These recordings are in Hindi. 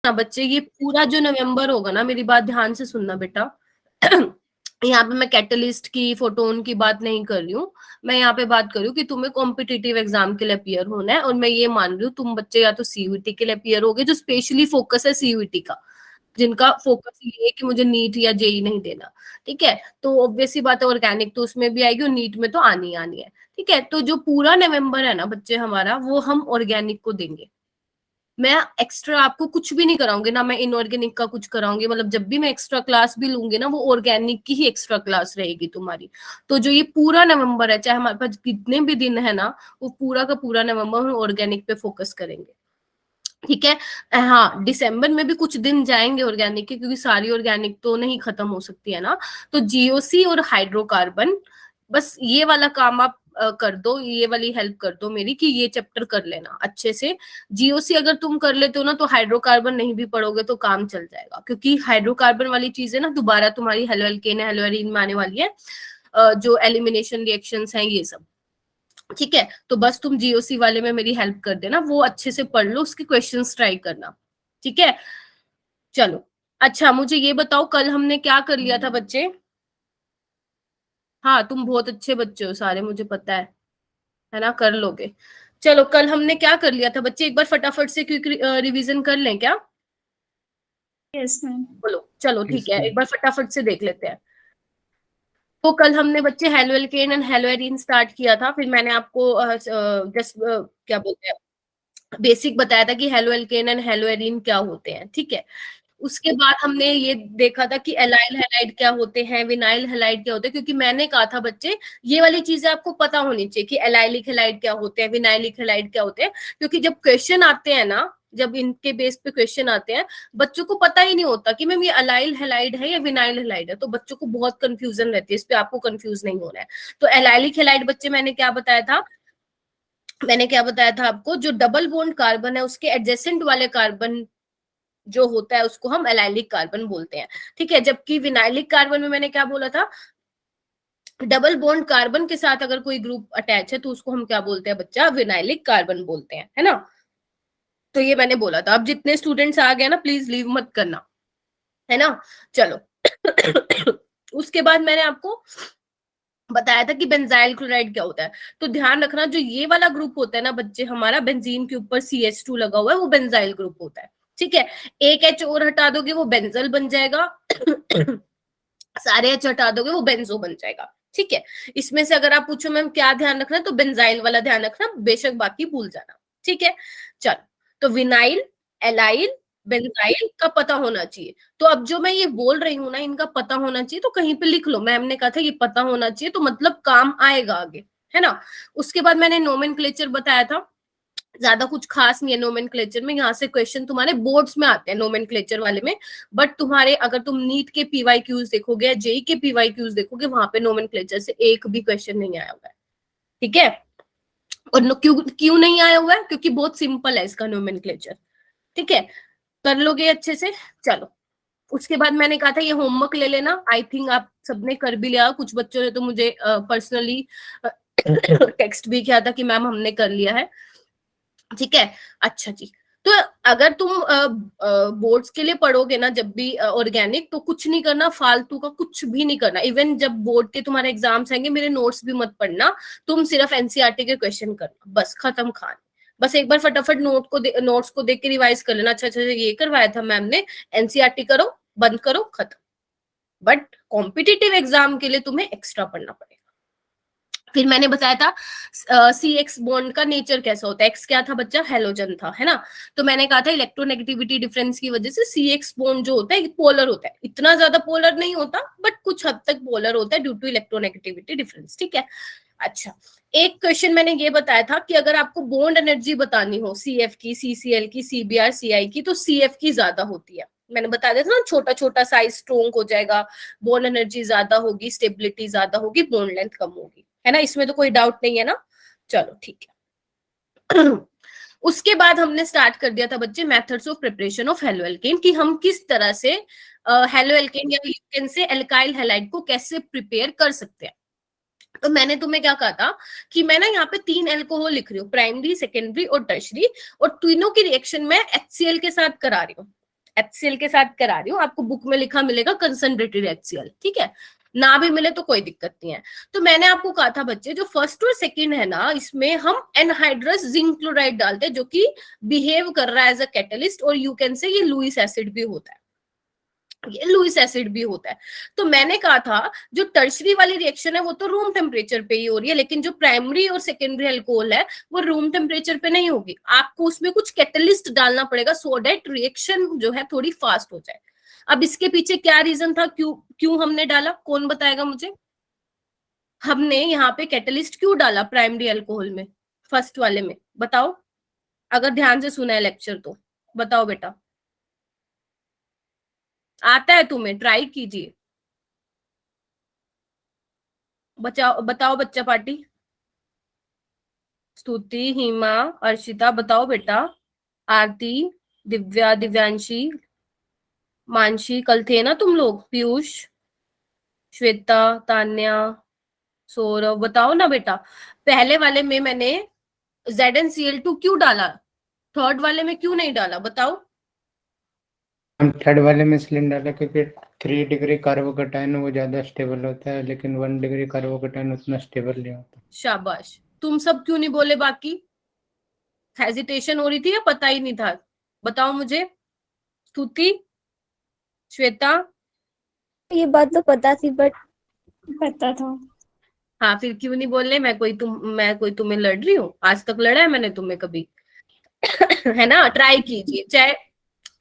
ना बच्चे, ये पूरा जो नवंबर होगा ना, मेरी बात ध्यान से सुनना बेटा। यहाँ पे मैं कैटलिस्ट की, फोटोन की बात नहीं कर रही हूँ। मैं यहाँ पे बात कर रही हूँ कि तुम्हें कॉम्पिटिटिव एग्जाम के लिए अपियर होना है, और मैं ये मान रही हूँ तुम बच्चे या तो सीयूईटी के लिए अपियर होगे, जो स्पेशली फोकस है सीयूईटी का, जिनका फोकस ये है कि मुझे नीट या जेई नहीं देना। ठीक है, तो ऑब्वियसली बात है, ऑर्गेनिक तो उसमें भी आएगी और नीट में तो आनी आनी है। ठीक है, तो जो पूरा नवंबर है ना बच्चे हमारा, वो हम ऑर्गेनिक को देंगे। मैं एक्स्ट्रा आपको कुछ भी नहीं कराऊंगी ना, मैं इनऑर्गेनिक का कुछ कराऊंगी। मतलब जब भी मैं एक्स्ट्रा क्लास भी लूंगी ना, वो ऑर्गेनिक की ही एक्स्ट्रा क्लास रहेगी तुम्हारी। तो जो ये पूरा नवंबर है, चाहे हमारे पास कितने भी दिन है ना, वो पूरा का पूरा नवंबर हम ऑर्गेनिक पे फोकस करेंगे। ठीक है। हाँ, दिसंबर में भी कुछ दिन जाएंगे ऑर्गेनिक के, क्योंकि सारी ऑर्गेनिक तो नहीं खत्म हो सकती है ना। तो जीओसी और हाइड्रोकार्बन, बस ये वाला काम आप कर दो, ये वाली हेल्प कर दो मेरी, कि ये चैप्टर कर लेना अच्छे से। जीओसी अगर तुम कर लेते हो ना, तो हाइड्रोकार्बन नहीं भी पढ़ोगे तो काम चल जाएगा, क्योंकि हाइड्रोकार्बन वाली चीजें ना दोबारा तुम्हारी हेलो एल्केन हेलो एरीन में आने वाली है, जो एलिमिनेशन रिएक्शंस हैं ये सब। ठीक है, तो बस तुम जीओसी वाले में मेरी हेल्प कर देना, वो अच्छे से पढ़ लो, उसके क्वेश्चंस ट्राई करना। ठीक है, चलो। अच्छा, मुझे ये बताओ कल हमने क्या कर लिया था बच्चे? हाँ, तुम बहुत अच्छे बच्चे हो सारे, मुझे पता है ना, कर लोगे। चलो, कल हमने क्या कर लिया था बच्चे, एक बार फटाफट से क्विक रिवीजन कर लें क्या? Yes ma'am. बोलो, चलो ठीक है, एक बार फटाफट से देख लेते हैं। तो कल हमने बच्चे halo alkane and hello arene start किया था, फिर मैंने आपको जस्ट क्या बोलते हैं, बेसिक बताया था कि halo alkane and hello arene क्या होते हैं। ठीक है, उसके बाद हमने ये देखा था कि एलाइल हैलाइड क्या होते हैं, विनाइल हैलाइड क्या होते हैं, क्योंकि मैंने कहा था बच्चे ये वाली चीजें आपको पता होनी चाहिए कि एलाइलिक हैलाइड क्या होते हैं, विनाइलिक हैलाइड क्या होते हैं, क्योंकि जब क्वेश्चन आते हैं ना, जब इनके बेस पे क्वेश्चन आते हैं, बच्चों को पता ही नहीं होता कि मैम ये अलाइल हैलाइड है या विनाइल हैलाइड है, तो बच्चों को बहुत कंफ्यूजन रहती है, इस पे आपको कंफ्यूज नहीं होना है। तो एलाइलिक हैलाइड बच्चे मैंने क्या बताया था, मैंने क्या बताया था आपको, जो डबल बॉन्ड कार्बन है उसके एडजेसेंट वाले कार्बन जो होता है उसको हम एलाइलिक कार्बन बोलते हैं। ठीक है, जबकि विनाइलिक कार्बन में मैंने क्या बोला था, डबल बॉन्ड कार्बन के साथ अगर कोई ग्रुप अटैच है तो उसको हम क्या बोलते हैं बच्चा, विनाइलिक कार्बन बोलते हैं, है ना। तो ये मैंने बोला था। अब जितने स्टूडेंट्स आ गए ना, प्लीज लीव मत करना, है ना। चलो। उसके बाद मैंने आपको बताया था कि बेंजाइल क्लोराइड क्या होता है। तो ध्यान रखना, जो ये वाला ग्रुप होता है ना बच्चे हमारा, बेंजीन के ऊपर CH2 लगा हुआ है, वो बेंजाइल ग्रुप होता है। ठीक है, एक H और हटा दोगे वो बेंजल बन जाएगा। सारे H हटा दोगे वो बेंजो बन जाएगा। ठीक है, इसमें से अगर आप पूछो मैम क्या ध्यान रखना, तो बेंजाइल वाला ध्यान रखना, बेशक बाकी भूल जाना। ठीक है, चलो। तो विनाइल, एलाइल, बेंजाइल का पता होना चाहिए। तो अब जो मैं ये बोल रही हूँ ना, इनका पता होना चाहिए, तो कहीं पे लिख लो, मैम ने कहा था ये पता होना चाहिए, तो मतलब काम आएगा आगे, है ना। उसके बाद मैंने नोमेनक्लेचर बताया था, ज्यादा कुछ खास नहीं है नोमेनक्लेचर में, यहाँ से क्वेश्चन तुम्हारे बोर्ड्स में आते हैं नोमेनक्लेचर वाले में, बट तुम्हारे अगर तुम नीट के PYQs देखोगे या जेई के PYQs देखोगे, वहां पे नोमेनक्लेचर से एक भी क्वेश्चन नहीं आया हुआ है। ठीक है, और क्यों क्यों नहीं आया हुआ है, क्योंकि बहुत सिंपल है इसका नोमेनक्लेचर। ठीक है, कर लोगे अच्छे से। चलो, उसके बाद मैंने कहा था ये होमवर्क ले लेना, आई थिंक आप सबने कर भी लिया, कुछ बच्चों ने तो मुझे पर्सनली टेक्स्ट भी किया था कि मैम हमने कर लिया है। ठीक है, अच्छा जी। तो अगर तुम बोर्ड्स के लिए पढ़ोगे ना जब भी ऑर्गेनिक, तो कुछ नहीं करना, फालतू का कुछ भी नहीं करना। इवन जब बोर्ड के तुम्हारे एग्जाम्स आएंगे, मेरे नोट्स भी मत पढ़ना, तुम सिर्फ एनसीईआरटी के क्वेश्चन करना, बस खत्म खान। बस एक बार फटाफट नोट्स को देख के रिवाइज कर लेना, अच्छा अच्छा ये करवाया था मैम ने, एनसीईआरटी करो, बंद करो, खत्म। बट कॉम्पिटिटिव एग्जाम के लिए तुम्हें एक्स्ट्रा पढ़ना पड़ेगा। फिर मैंने बताया था CX बॉन्ड का नेचर कैसा होता है। एक्स क्या था बच्चा, हेलोजन था, है ना। तो मैंने कहा था इलेक्ट्रोनेगेटिविटी डिफरेंस की वजह से CX बॉन्ड जो होता है पोलर होता है, इतना ज्यादा पोलर नहीं होता बट कुछ हद तक पोलर होता है ड्यू टू इलेक्ट्रोनेगेटिविटी डिफरेंस। ठीक है, अच्छा। एक क्वेश्चन मैंने ये बताया था कि अगर आपको बॉन्ड एनर्जी बतानी हो CF की, CCl की, CBr CI की, तो CF की ज्यादा होती है। मैंने बता दिया था ना, छोटा छोटा साइज स्ट्रोंग हो जाएगा, बॉन्ड एनर्जी ज्यादा होगी, स्टेबिलिटी ज्यादा होगी, बॉन्ड लेंथ कम होगी, है ना। इसमें तो कोई डाउट नहीं है ना। चलो ठीक है। उसके बाद हमने स्टार्ट कर दिया था बच्चे methods of preparation of halo alkane, कि हम किस तरह से हेलो एल्केन या ल्यूकेन से एल्काइल हैलाइड को कैसे प्रिपेयर कर सकते हैं। तो मैंने तुम्हें क्या कहा था कि मैं ना यहाँ पे 3 एल्कोहल लिख रही हूँ, प्राइमरी, सेकेंडरी और टर्शरी, और तीनों की रिएक्शन में HCl के साथ करा रही हूँ। HCl के साथ करा रही हूँ, आपको बुक में लिखा मिलेगा कंसंट्रेटेड HCl, ठीक है, ना भी मिले तो कोई दिक्कत नहीं है। तो मैंने आपको कहा था बच्चे, जो फर्स्ट और सेकंड है ना, इसमें हम एनहाइड्रस जिंक क्लोराइड डालते हैं, जो कि बिहेव कर रहा है एज अ कैटलिस्ट, और यू कैन से ये लुईस एसिड भी होता है, ये लुईस एसिड भी होता है। तो मैंने कहा था जो टर्शरी वाली रिएक्शन है वो तो रूम टेम्परेचर पे ही हो रही है, लेकिन जो प्राइमरी और सेकेंडरी अल्कोहल है वो रूम टेम्परेचर पे नहीं होगी, आपको उसमें कुछ कैटलिस्ट डालना पड़ेगा सो दैट रिएक्शन जो है थोड़ी फास्ट हो जाए। अब इसके पीछे क्या रीजन था, क्यों हमने डाला, कौन बताएगा मुझे? हमने यहाँ पे कैटलिस्ट क्यों डाला प्राइमरी अल्कोहल में, फर्स्ट वाले में, बताओ, अगर ध्यान से सुना है लेक्चर तो बताओ बेटा, आता है तुम्हें, ट्राई कीजिए, बचाओ, बताओ बच्चा पार्टी, स्तुति, हिमा, अर्शिता, बताओ बेटा, आरती, दिव्या, दिव्यांशी, मानसी, कल थे ना तुम लोग, पीयूष, श्वेता, तान्या, सौरभ, बताओ ना बेटा, पहले वाले में मैंने ZnCl2 क्यों डाला, थर्ड वाले में क्यों नहीं डाला, बताओ? हम थर्ड वाले में इसलिए डाला क्योंकि 3 डिग्री कार्बोकेटाइन वो ज्यादा स्टेबल होता है, लेकिन 1 डिग्री कार्बोकेटाइन उतना स्टेबल नहीं होता। शाबाश, तुम सब क्यों नहीं बोले बाकी? हेजिटेशन हो रही थी या पता ही नहीं था, बताओ मुझे, स्तुति, श्वेता? ये बात तो पता थी बट पता था। हाँ, फिर क्यों नहीं बोल रहे? मैं कोई तुम्हें लड़ रही हूँ? आज तक लड़ा है मैंने तुम्हें कभी? है ना, ट्राई कीजिए, चाहे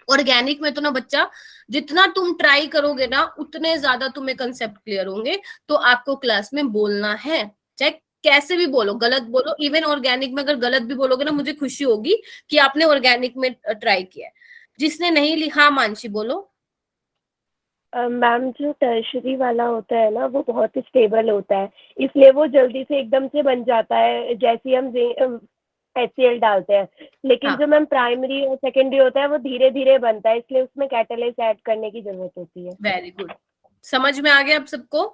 ऑर्गेनिक में तो ना बच्चा, जितना तुम ट्राई करोगे ना उतने ज्यादा तुम्हें कंसेप्ट क्लियर होंगे। तो आपको क्लास में बोलना है, चाहे कैसे भी बोलो, गलत बोलो, इवन ऑर्गेनिक में अगर गलत भी बोलोगे ना, मुझे खुशी होगी कि आपने ऑर्गेनिक में ट्राई किया है। जिसने नहीं ली, हाँ मानसी बोलो। मैम जो टर्शरी वाला होता है ना वो बहुत ही स्टेबल होता है, इसलिए वो जल्दी से एकदम से बन जाता है जैसे ही हम HCl डालते हैं। लेकिन हाँ। जो मैम प्राइमरी और सेकेंडरी होता है वो धीरे धीरे बनता है, इसलिए उसमें कैटलिस्ट ऐड करने की जरूरत होती है। वेरी गुड, समझ में आ गया अब सबको?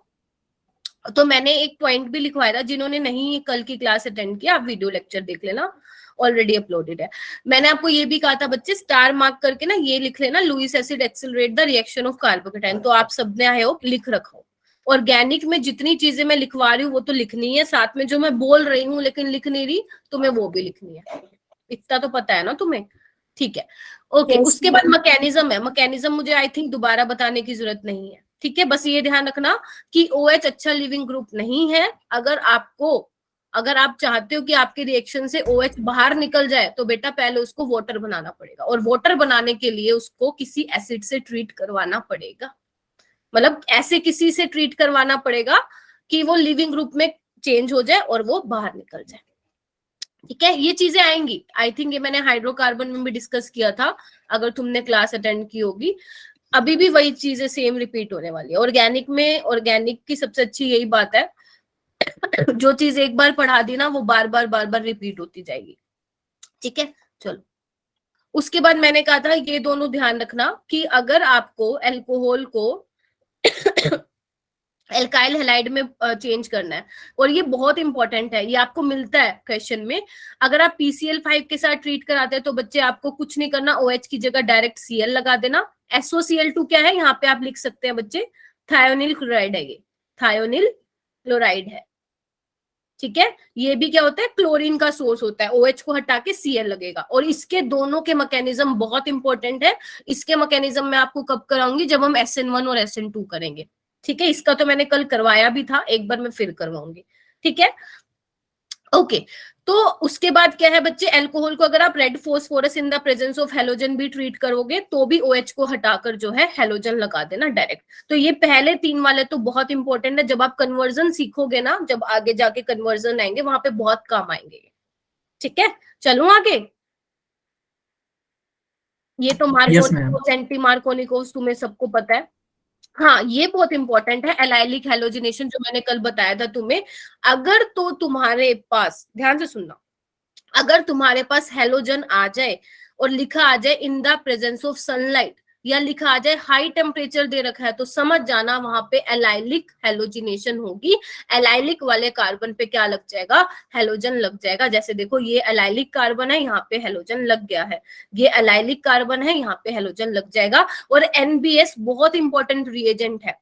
तो मैंने एक पॉइंट भी लिखवाया था, जिन्होंने नहीं कल की क्लास अटेंड किया आप वीडियो लेक्चर देख लेना, ऑलरेडी अपलोडेड है। मैंने आपको ये भी कहा था बच्चे, स्टार मार्क करके ना ये लिख लेना, Lewis acid accelerate the reaction of carbocation, तो आप सबने आई होप लिख रखा हो। ऑर्गेनिक में जितनी चीजें मैं लिखवा रही हूँ वो तो लिखनी है, साथ में जो मैं बोल रही हूँ लेकिन लिख नहीं रही तुम्हें वो भी लिखनी है, इतना तो पता है ना तुम्हें, ठीक है? ओके, Yes, उसके बाद ma'am. मैकेनिज्म है, मैकेनिज्म मुझे आई थिंक दोबारा बताने की जरूरत नहीं है, ठीक है? बस ये ध्यान रखना कि OH अच्छा लिविंग ग्रुप नहीं है। अगर आप चाहते हो कि आपके रिएक्शन से OH बाहर निकल जाए तो बेटा पहले उसको वाटर बनाना पड़ेगा, और वाटर बनाने के लिए उसको किसी एसिड से ट्रीट करवाना पड़ेगा, मतलब ऐसे किसी से ट्रीट करवाना पड़ेगा कि वो लिविंग ग्रुप में चेंज हो जाए और वो बाहर निकल जाए, ठीक है? ये चीजें आएंगी, आई थिंक ये मैंने हाइड्रोकार्बन में भी डिस्कस किया था, अगर तुमने क्लास अटेंड की होगी। अभी भी वही चीजें सेम रिपीट होने वाली है। ऑर्गेनिक की सबसे अच्छी यही बात है, जो चीज एक बार पढ़ा दी ना वो बार बार रिपीट होती जाएगी, ठीक है? चलो, उसके बाद मैंने कहा था ये दोनों ध्यान रखना कि अगर आपको एल्कोहल को एल्काइल हैलाइड में चेंज करना है, और ये बहुत इंपॉर्टेंट है, ये आपको मिलता है क्वेश्चन में। अगर आप PCl5 के साथ ट्रीट कराते हैं तो बच्चे आपको कुछ नहीं करना, OH की जगह डायरेक्ट Cl लगा देना। SOCl2 क्या है, यहाँ पे आप लिख सकते हैं बच्चे, थायोनिल क्लोराइड है, ये थायोनिल क्लोराइड है, ठीक है? ये भी क्या होता है, क्लोरीन का सोर्स होता है, OH को हटा के Cl लगेगा। और इसके दोनों के मैकेनिज्म बहुत इंपॉर्टेंट है, इसके मैकेनिज्म मैं आपको कब कराऊंगी, जब हम SN1 और SN2 करेंगे, ठीक है? इसका तो मैंने कल करवाया भी था, एक बार मैं फिर करवाऊंगी, ठीक है? ओके, तो उसके बाद क्या है बच्चे, एल्कोहल को अगर आप red phosphorus in the presence of halogen भी ट्रीट करोगे तो भी OH को हटाकर जो है हेलोजन लगा देना डायरेक्ट। तो ये पहले 3 वाले तो बहुत इंपॉर्टेंट है, जब आप कन्वर्जन सीखोगे ना, जब आगे जाके कन्वर्जन आएंगे वहां पे बहुत काम आएंगे, ठीक है? चलूं आगे, ये तो मार्कोनिकोस, एंटी मार्कोनिकोस तुम्हें सबको पता है। हाँ, ये बहुत इंपॉर्टेंट है, एलाइलिक हेलोजिनेशन जो मैंने कल बताया था तुम्हें। अगर तो तुम्हारे पास, ध्यान से सुनना, अगर तुम्हारे पास हेलोजन आ जाए और लिखा आ जाए in the presence of sunlight, या लिखा आ जाए हाई टेम्परेचर दे रखा है, तो समझ जाना वहां पे एलाइलिक हेलोजिनेशन होगी। एलाइलिक वाले कार्बन पे क्या लग जाएगा, हेलोजन लग जाएगा। जैसे देखो ये एलाइलिक कार्बन है, यहाँ पे हेलोजन लग गया है, ये एलाइलिक कार्बन है, यहाँ पे हेलोजन लग जाएगा। और एनबीएस बहुत इंपॉर्टेंट रिएजेंट है,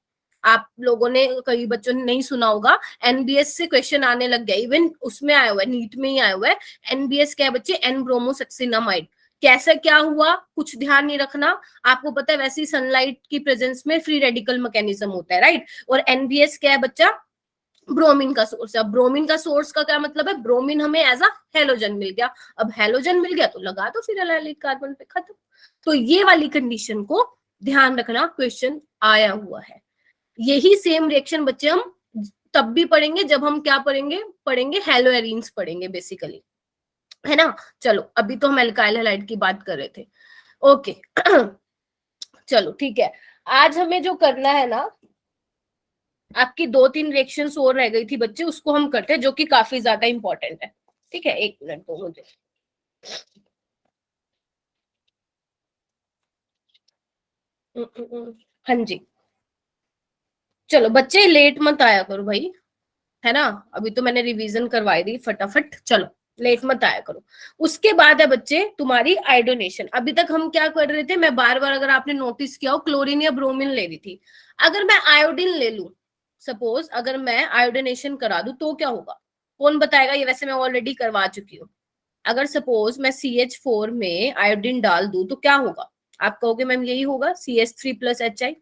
आप लोगों ने, कई बच्चों ने नहीं सुना होगा, एनबीएस से क्वेश्चन आने लग गया, इवन उसमें आया हुआ है, नीट में ही आया हुआ है। एनबीएस क्या है बच्चे, एन ब्रोमोसक्सिनामाइड। कैसे क्या हुआ कुछ ध्यान नहीं रखना, आपको पता है वैसे ही सनलाइट की प्रेजेंस में फ्री रेडिकल मैकेनिज्म होता है, राइट। और एनबीएस क्या है बच्चा, ब्रोमीन का सोर्स है। ब्रोमीन का सोर्स का क्या मतलब है, ब्रोमीन हमें एज अ हेलोजन मिल गया, अब हेलोजन मिल गया तो लगा दो फिर एलाइलिक कार्बन पे, खत्म। तो ये वाली कंडीशन को ध्यान रखना, क्वेश्चन आया हुआ है। यही सेम रिएक्शन बच्चे हम तब भी पढ़ेंगे जब हम क्या पढ़ेंगे हेलोएरीन्स पढ़ेंगे बेसिकली, है ना। चलो अभी तो हम एल्काइल हैलाइड की बात कर रहे थे, ओके। चलो ठीक है, आज हमें जो करना है ना, आपकी 2-3 रिएक्शंस और रह गई थी बच्चे, उसको हम करते हैं, जो कि काफी ज्यादा इंपॉर्टेंट है। ठीक है, 1 मिनट दो मुझे। हाँ जी, चलो बच्चे लेट मत आया करो भाई, है ना। अभी तो मैंने रिवीजन करवाई दी फटाफट, चलो लेट मत आया करो। उसके बाद है बच्चे तुम्हारी आयोडोनेशन। अभी तक हम क्या कर रहे थे, मैं बार बार, अगर आपने नोटिस किया हो, क्लोरीन या ब्रोमीन ले रही थी। अगर मैं आयोडीन ले लूं, सपोज अगर मैं आयोडोनेशन करा दूं तो क्या होगा, कौन बताएगा। ये वैसे मैं ऑलरेडी करवा चुकी हूँ। अगर सपोज मैं CH4 में आयोडीन डाल दूं तो क्या होगा, आप कहोगे मैम यही होगा, CH3+HI।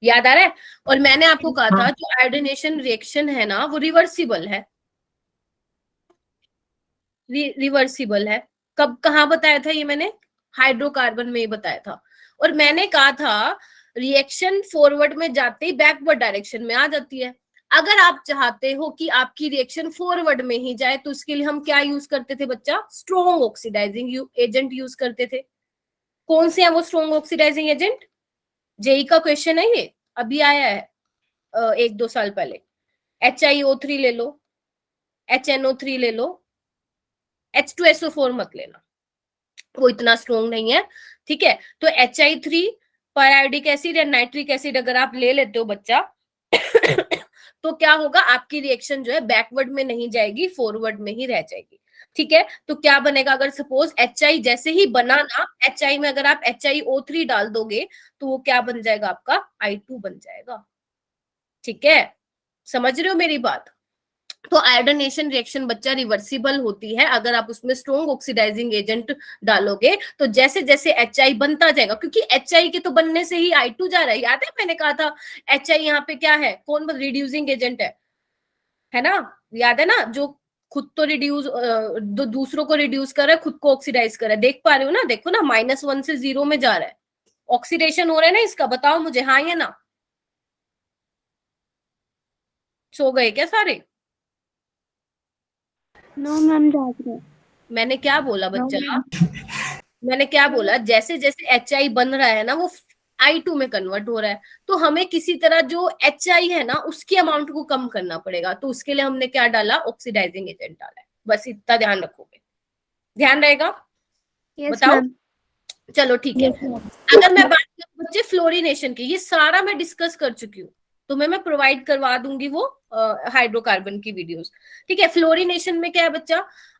याद आ रहा है। और मैंने आपको कहा था जो आयोडीनेशन रिएक्शन है ना, वो रिवर्सिबल है, रिवर्सिबल है। कब कहाँ बताया था ये मैंने, हाइड्रोकार्बन में ही बताया था। और मैंने कहा था रिएक्शन फॉरवर्ड में जाते ही बैकवर्ड डायरेक्शन में आ जाती है। अगर आप चाहते हो कि आपकी रिएक्शन फॉरवर्ड में ही जाए, तो उसके लिए हम क्या यूज करते थे बच्चा, स्ट्रॉन्ग ऑक्सीडाइजिंग एजेंट यूज करते थे। कौन से हैं वो स्ट्रॉन्ग ऑक्सीडाइजिंग एजेंट, जेई का क्वेश्चन है ये, अभी आया है 1-2 साल पहले। HiO3 ले लो, HNO3 ले लो, H2SO4 मत लेना, वो इतना स्ट्रॉन्ग नहीं है। ठीक है, तो HI3 पायरियोडिक एसिड या नाइट्रिक एसिड अगर आप ले लेते हो बच्चा तो क्या होगा, आपकी रिएक्शन जो है बैकवर्ड में नहीं जाएगी, फॉरवर्ड में ही रह जाएगी। ठीक है, तो क्या बनेगा, अगर सपोज HI जैसे ही बना ना, HI में अगर आप HiO3 डाल दोगे तो वो क्या बन जाएगा, आपका I2 बन जाएगा। ठीक है, समझ रहे हो मेरी बात। तो आयोडोनेशन रिएक्शन बच्चा रिवर्सिबल होती है, अगर आप उसमें स्ट्रॉन्ग ऑक्सीडाइजिंग एजेंट डालोगे तो जैसे जैसे HI बनता जाएगा, क्योंकि HI के तो बनने से ही I2 जा रहा है। याद है मैंने कहा था HI यहाँ पे क्या है, कौन रिड्यूसिंग एजेंट है ना, याद है ना, जो खुद तो रिड्यूस, दूसरों को रिड्यूस कर रहा है, खुद को ऑक्सीडाइज कर रहा है। देख पा रहे हो ना, देखो ना, -1 से 0 में जा रहा है, ऑक्सीडेशन हो रहा है ना इसका, बताओ मुझे हाँ या ना। सो गए क्या सारे, नो मैम जाग रहे। मैंने क्या बोला नो बच्चा, मैम। मैंने क्या बोला, जैसे जैसे HI बन रहा है ना, वो I2 में कन्वर्ट हो रहा है, तो हमें किसी तरह जो HI है ना उसकी अमाउंट को कम करना पड़ेगा। तो उसके लिए हमने क्या डाला, ऑक्सीडाइजिंग एजेंट डाला है, बस इतना ध्यान रखोगे, ध्यान रहेगा। यस बताओ, मैम। चलो ठीक है। Yes ma'am. अगर मैं बात करूं बच्चे फ्लोरिनेशन की, ये सारा मैं डिस्कस कर चुकी हूँ, तो मैं प्रोवाइड करवा दूंगी वो हाइड्रोकार्बन की वीडियोस। ठीक है, फ्लोरिनेशन में क्या है बच्चा,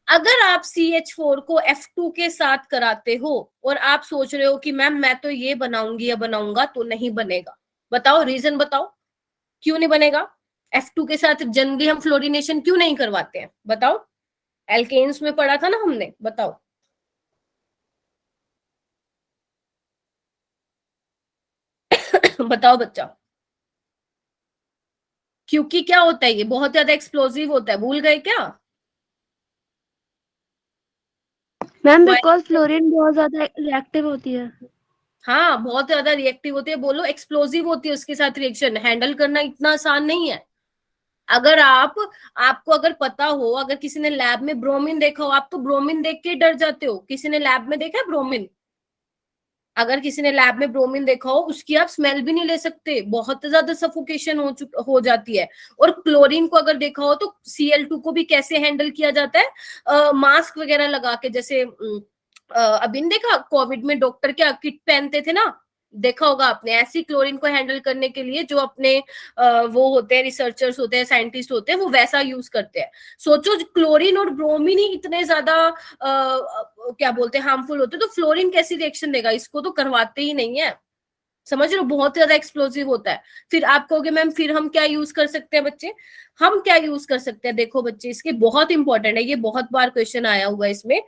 अगर आप CH4 को F2 के साथ कराते हो और आप सोच रहे हो कि मैम मैं तो ये बनाऊंगी या बनाऊंगा, तो नहीं बनेगा। बताओ रीजन, बताओ क्यों नहीं बनेगा। F2 के साथ जनरली हम फ्लोरिनेशन क्यों नहीं करवाते हैं, बताओ। एल्केन्स में पढ़ा था ना हमने, बताओ। बताओ बच्चा, क्योंकि क्या होता है, ये बहुत ज्यादा एक्सप्लोसिव होता है, भूल गए क्या। मैम बिकॉज फ्लोरीन बहुत ज्यादा रिएक्टिव होती है। हाँ, बहुत ज्यादा रिएक्टिव होती है, बोलो एक्सप्लोसिव होती है, उसके साथ रिएक्शन हैंडल करना इतना आसान नहीं है। अगर आपको अगर पता हो, अगर किसी ने लैब में ब्रोमीन देखा हो, आप तो ब्रोमीन देख के डर जाते हो। किसी ने लैब में देखा है ब्रोमीन, अगर किसी ने लैब में ब्रोमीन देखा हो, उसकी आप स्मेल भी नहीं ले सकते, बहुत ज्यादा सफोकेशन हो जाती है। और क्लोरीन को अगर देखा हो तो Cl2 को भी कैसे हैंडल किया जाता है, मास्क वगैरह लगा के, जैसे अभी नहीं देखा कोविड में डॉक्टर क्या किट पहनते थे ना, देखा होगा आपने, ऐसी क्लोरीन को हैंडल करने के लिए जो अपने वो होते हैं, रिसर्चर्स होते हैं, साइंटिस्ट होते हैं, वो वैसा यूज करते हैं। सोचो क्लोरीन और ब्रोमीन ही इतने ज्यादा क्या बोलते हैं हार्मफुल होते हैं, तो फ्लोरीन कैसी रिएक्शन देगा, इसको तो करवाते ही नहीं है, समझ रहे हो, बहुत ज्यादा एक्सप्लोसिव होता है। फिर आप कहोगे मैम फिर हम क्या यूज कर सकते हैं बच्चे, हम क्या यूज कर सकते हैं, देखो बच्चे इसके बहुत इंपॉर्टेंट है, ये बहुत बार क्वेश्चन आया हुआ है इसमें।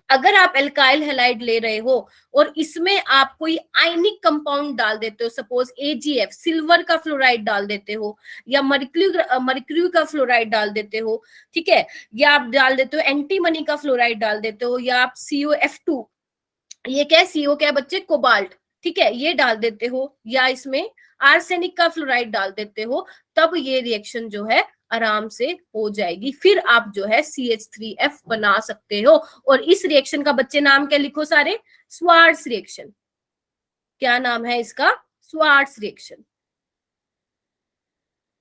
अगर आप एल्काइल हैलाइड ले रहे हो और इसमें आप कोई आयनिक कंपाउंड डाल देते हो, सपोज AgF सिल्वर का फ्लोराइड डाल देते हो, या मर्क्यूरी का फ्लोराइड डाल देते हो, ठीक है, या आप डाल देते हो एंटीमनी का फ्लोराइड डाल देते हो, या आप COF2, ये क्या है, CO क्या है बच्चे, कोबाल्ट, ठीक है, ये डाल देते हो, या इसमें आर्सेनिक का फ्लोराइड डाल देते हो, तब ये रिएक्शन जो है आराम से हो जाएगी। फिर आप जो है CH3F बना सकते हो। और इस रिएक्शन का बच्चे नाम क्या लिखो सारे, स्वार्ट्स रिएक्शन। क्या नाम है इसका, स्वार्ट्स रिएक्शन।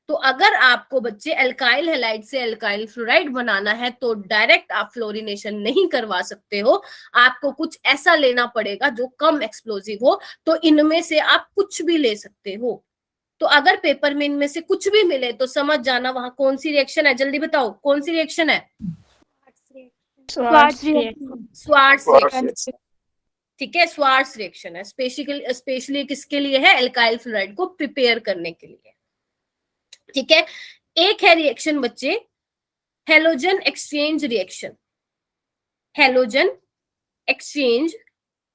तो अगर आपको बच्चे एल्काइल हैलाइड से एल्काइल फ्लोराइड बनाना है तो डायरेक्ट आप फ्लोरिनेशन नहीं करवा सकते हो, आपको कुछ ऐसा लेना पड़ेगा जो कम एक्सप्लोसिव हो। तो इनमें से आप कुछ भी ले सकते हो। तो अगर पेपर में इनमें से कुछ भी मिले तो समझ जाना वहां कौन सी रिएक्शन है, जल्दी बताओ कौन सी रिएक्शन है, स्वार्ट्स रिएक्शन। स्वार्ट्स रिएक्शन, ठीक है, स्वार्ट्स रिएक्शन है। स्पेशली किसके लिए है, एल्काइल फ्लोराइड को प्रिपेयर करने के लिए, ठीक है। एक है रिएक्शन बच्चे halogen exchange reaction, halogen exchange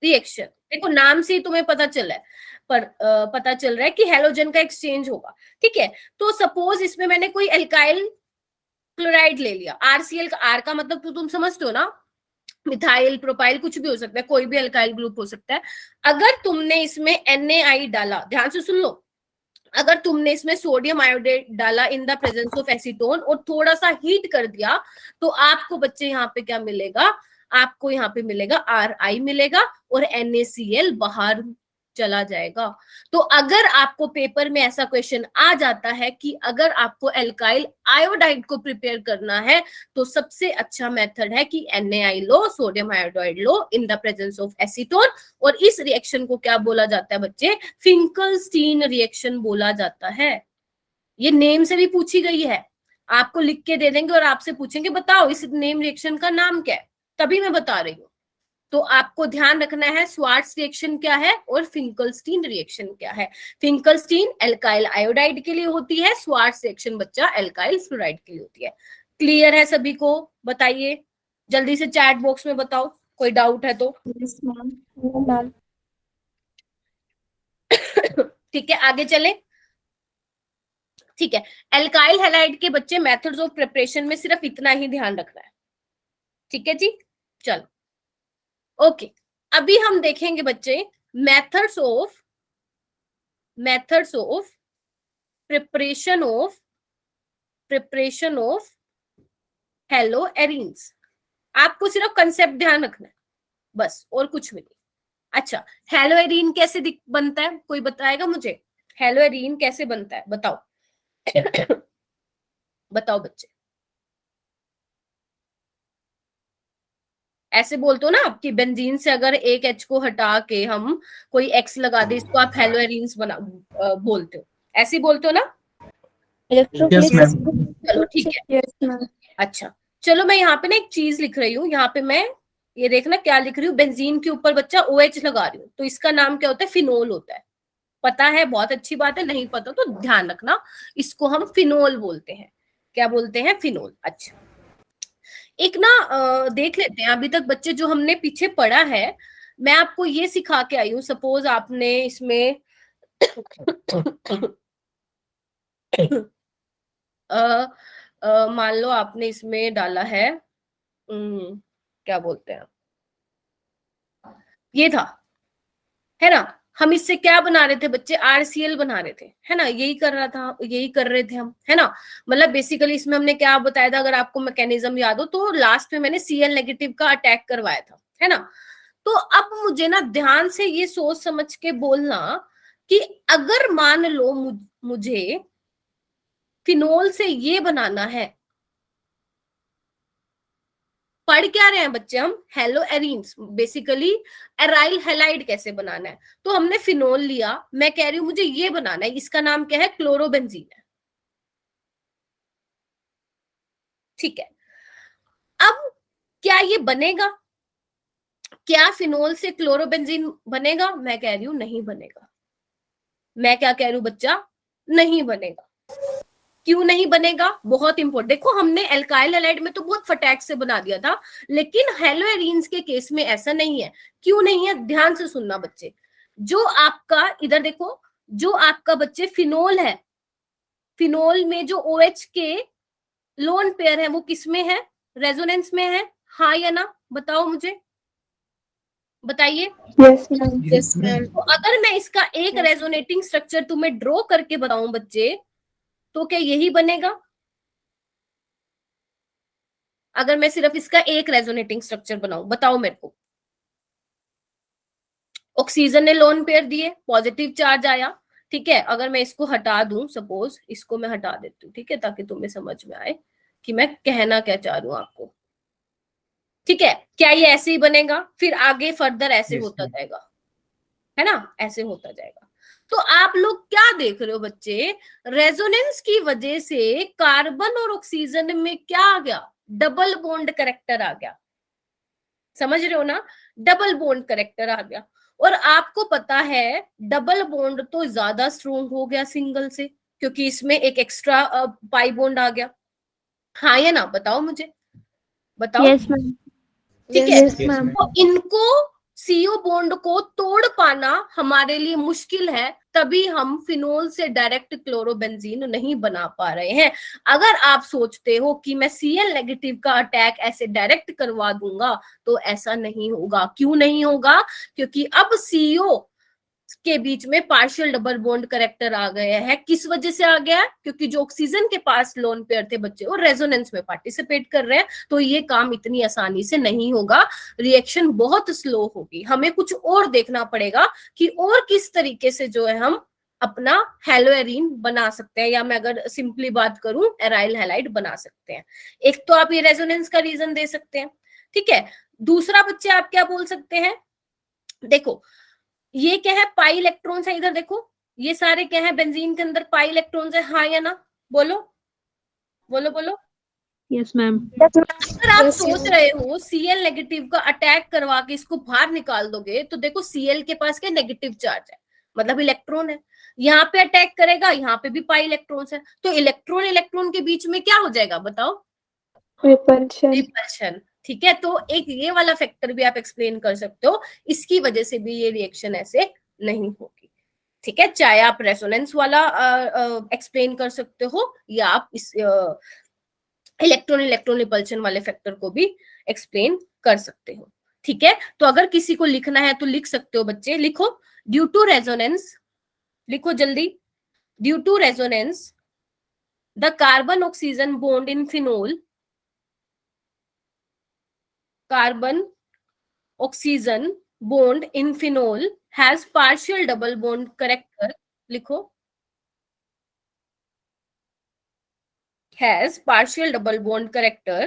reaction. देखो नाम से ही तुम्हें पता चला है, पर पता चल रहा है कि हेलोजन का एक्सचेंज होगा, ठीक है। तो सपोज इसमें मैंने कोई एल्काइल क्लोराइड ले लिया, RCl का, R का मतलब तो तुम समझते हो ना, मिथाइल प्रोपाइल कुछ भी हो सकता है, कोई भी एल्काइल ग्रुप हो सकता है। अगर तुमने इसमें NaI डाला, ध्यान से सुन लो, अगर तुमने इसमें सोडियम आयोडाइड डाला in the presence of acetone और थोड़ा सा हीट कर दिया, तो आपको बच्चे यहाँ पे क्या मिलेगा, आपको यहाँ पे मिलेगा Ri मिलेगा और NaCl बाहर चला जाएगा। तो अगर आपको पेपर में ऐसा क्वेश्चन आ जाता है कि अगर आपको एल्काइल आयोडाइड को प्रिपेयर करना है तो सबसे अच्छा मेथड है कि NaI low, sodium iodide low in the presence of acetone. और इस रिएक्शन को क्या बोला जाता है बच्चे, फिंकलस्टीन रिएक्शन बोला जाता है। ये नेम से भी पूछी गई है, आपको लिख के दे देंगे और आपसे पूछेंगे बताओ इस नेम रिएक्शन का नाम क्या है, तभी मैं बता रही हूँ। तो आपको ध्यान रखना है स्वार्ट्स रिएक्शन क्या है और फिंकलस्टीन रिएक्शन क्या है। फिंकलस्टीन एल्काइल आयोडाइड के लिए होती है, स्वार्ट्स रिएक्शन बच्चा एल्काइल फ्लोराइड के लिए होती है। क्लियर है सभी को, बताइए जल्दी से चैट बॉक्स में बताओ कोई डाउट है तो। ठीक है आगे चले, ठीक है। एल्काइल हैलाइड के बच्चे मेथड्स ऑफ प्रिपरेशन में सिर्फ इतना ही ध्यान रखना है, ठीक है जी, चलो ओके। अभी हम देखेंगे बच्चे मेथड्स ऑफ प्रिपरेशन ऑफ हैलोएरीन्स। आपको सिर्फ कंसेप्ट ध्यान रखना है बस, और कुछ भी नहीं। अच्छा, हैलोएरीन कैसे बनता है, कोई बताएगा मुझे, हैलोएरीन कैसे बनता है बताओ। बताओ बच्चे, ऐसे बोलते हो ना आपकी बेंजीन से अगर एक H को हटा के हम कोई X लगा दे, इसको आप हैलोएरीन्स बना बोलते हो, ऐसे बोलते हो ना। yes, चलो ठीक है, अच्छा चलो मैं यहाँ पे ना एक चीज लिख रही हूँ, यहाँ पे मैं ये देखना क्या लिख रही हूँ, बेंजीन के ऊपर बच्चा OH लगा रही हूँ, तो इसका नाम क्या होता है, फिनोल होता है। पता है, बहुत अच्छी बात है, नहीं पता तो ध्यान रखना, इसको हम फिनोल बोलते हैं। क्या बोलते हैं, फिनोल। अच्छा एक ना देख लेते हैं अभी तक बच्चे जो हमने पीछे पढ़ा है, मैं आपको ये सिखा के आई हूँ। सपोज आपने इसमें मान लो आपने इसमें डाला है क्या बोलते हैं, ये था, है ना, हम इससे क्या बना रहे थे बच्चे, RCl बना रहे थे, है ना, यही कर रहा था, यही कर रहे थे हम, है ना। मतलब बेसिकली इसमें हमने क्या बताया था, अगर आपको मैकेनिज्म याद हो तो लास्ट में मैंने Cl नेगेटिव का अटैक करवाया था, है ना। तो अब मुझे ना ध्यान से ये सोच समझ के बोलना कि अगर मान लो मुझे फिनोल से ये बनाना है, पढ़ क्या रहे हैं बच्चे हम? हेलोएरीन्स, बेसिकली एराइल हैलाइड कैसे बनाना है। तो हमने फिनोल लिया, मैं कह रही हूं मुझे ये बनाना है, इसका नाम क्या है? क्लोरोबेंजीन है। ठीक है, अब क्या ये बनेगा? क्या फिनोल से क्लोरोबेंजीन बनेगा? मैं कह रही हूं नहीं बनेगा। मैं क्या कह रही हूं बच्चा? नहीं बनेगा। क्यों नहीं बनेगा? बहुत इंपॉर्टेंट। देखो हमने एल्काइल हैलाइड में तो बहुत फटाक से बना दिया था, लेकिन हेलोएरीन्स के केस में ऐसा नहीं है। क्यों नहीं है? ध्यान से सुनना बच्चे। जो आपका इधर देखो, जो आपका बच्चे फिनोल है, फिनोल में जो OH के लोन पेयर है वो किस में है? रेजोनेंस में है, हाँ या ना? बताओ मुझे, बताइए। Yes ma'am. Yes ma'am. तो अगर मैं इसका एक रेजोनेटिंग स्ट्रक्चर तुम्हें ड्रॉ करके बताऊं बच्चे, तो क्या यही बनेगा? अगर मैं सिर्फ इसका एक रेजोनेटिंग स्ट्रक्चर बनाऊं, बताओ मेरे को। ऑक्सीजन ने लोन पेयर दिए, पॉजिटिव चार्ज आया, ठीक है। अगर मैं इसको हटा दूं, सपोज इसको मैं हटा देती हूँ, ठीक है, ताकि तुम्हें समझ में आए कि मैं कहना क्या चाह रही हूँ आपको। ठीक है, क्या ये ऐसे ही बनेगा? फिर आगे फर्दर ऐसे होता जाएगा, है ना, ऐसे होता जाएगा। तो आप लोग क्या देख रहे हो बच्चे? रेजोनेंस की वजह से कार्बन और ऑक्सीजन में क्या आ गया? डबल बॉन्ड कैरेक्टर आ गया। समझ रहे हो ना? डबल बॉन्ड कैरेक्टर आ गया। और आपको पता है डबल बॉन्ड तो ज्यादा स्ट्रोंग हो गया सिंगल से, क्योंकि इसमें एक एक्स्ट्रा पाई बॉन्ड आ गया, हाँ या ना? बताओ मुझे, बताओ। Yes ma'am. ठीक है, यस मैम। तो इनको CO बॉन्ड को तोड़ पाना हमारे लिए मुश्किल है, तभी हम फिनोल से डायरेक्ट क्लोरोबेंजीन नहीं बना पा रहे हैं। अगर आप सोचते हो कि मैं Cl नेगेटिव का अटैक ऐसे डायरेक्ट करवा दूंगा, तो ऐसा नहीं होगा। क्यों नहीं होगा? क्योंकि अब CO के बीच में पार्शियल डबल बॉन्ड कैरेक्टर आ गया है। किस वजह से आ गया? क्योंकि जो ऑक्सीजन के पास लोन पेयर थे बच्चे, वो रेजोनेंस में पार्टिसिपेट कर रहे हैं। तो ये काम इतनी आसानी से नहीं होगा, रिएक्शन बहुत स्लो होगी। हमें कुछ और देखना पड़ेगा कि और किस तरीके से जो है हम अपना हेलोएरीन बना सकते हैं, या मैं अगर सिंपली बात करूं एराइल हैलाइड बना सकते हैं। एक तो आप ये रेजोनेंस का रीजन दे सकते हैं, ठीक है। दूसरा बच्चे आप क्या बोल सकते हैं? देखो ये क्या है? पाई इलेक्ट्रॉन्स है। इधर देखो, ये सारे क्या है? बेंजीन के अंदर पाई इलेक्ट्रॉन्स है, हाँ या ना? बोलो बोलो बोलो। Yes ma'am. अगर आप सोच रहे हो Cl नेगेटिव का अटैक करवा के इसको बाहर निकाल दोगे, तो देखो Cl के पास क्या नेगेटिव चार्ज है, मतलब इलेक्ट्रॉन है। यहाँ पे अटैक करेगा, यहाँ पे भी पाई इलेक्ट्रॉन्स है, तो इलेक्ट्रॉन इलेक्ट्रॉन के बीच में क्या हो जाएगा? बताओ, रिपल्शन। ठीक है, तो एक ये वाला फैक्टर भी आप एक्सप्लेन कर सकते हो, इसकी वजह से भी ये रिएक्शन ऐसे नहीं होगी। ठीक है, चाहे आप रेजोनेंस वाला एक्सप्लेन कर सकते हो, या आप इस इलेक्ट्रॉन इलेक्ट्रॉन रिपल्शन वाले फैक्टर को भी एक्सप्लेन कर सकते हो। ठीक है, तो अगर किसी को लिखना है तो लिख सकते हो बच्चे, लिखो ड्यू टू रेजोनेंस, लिखो जल्दी। Due to resonance the carbon oxygen bond in phenol, carbon oxygen bond in phenol has partial double bond character, लिखो has partial double bond character,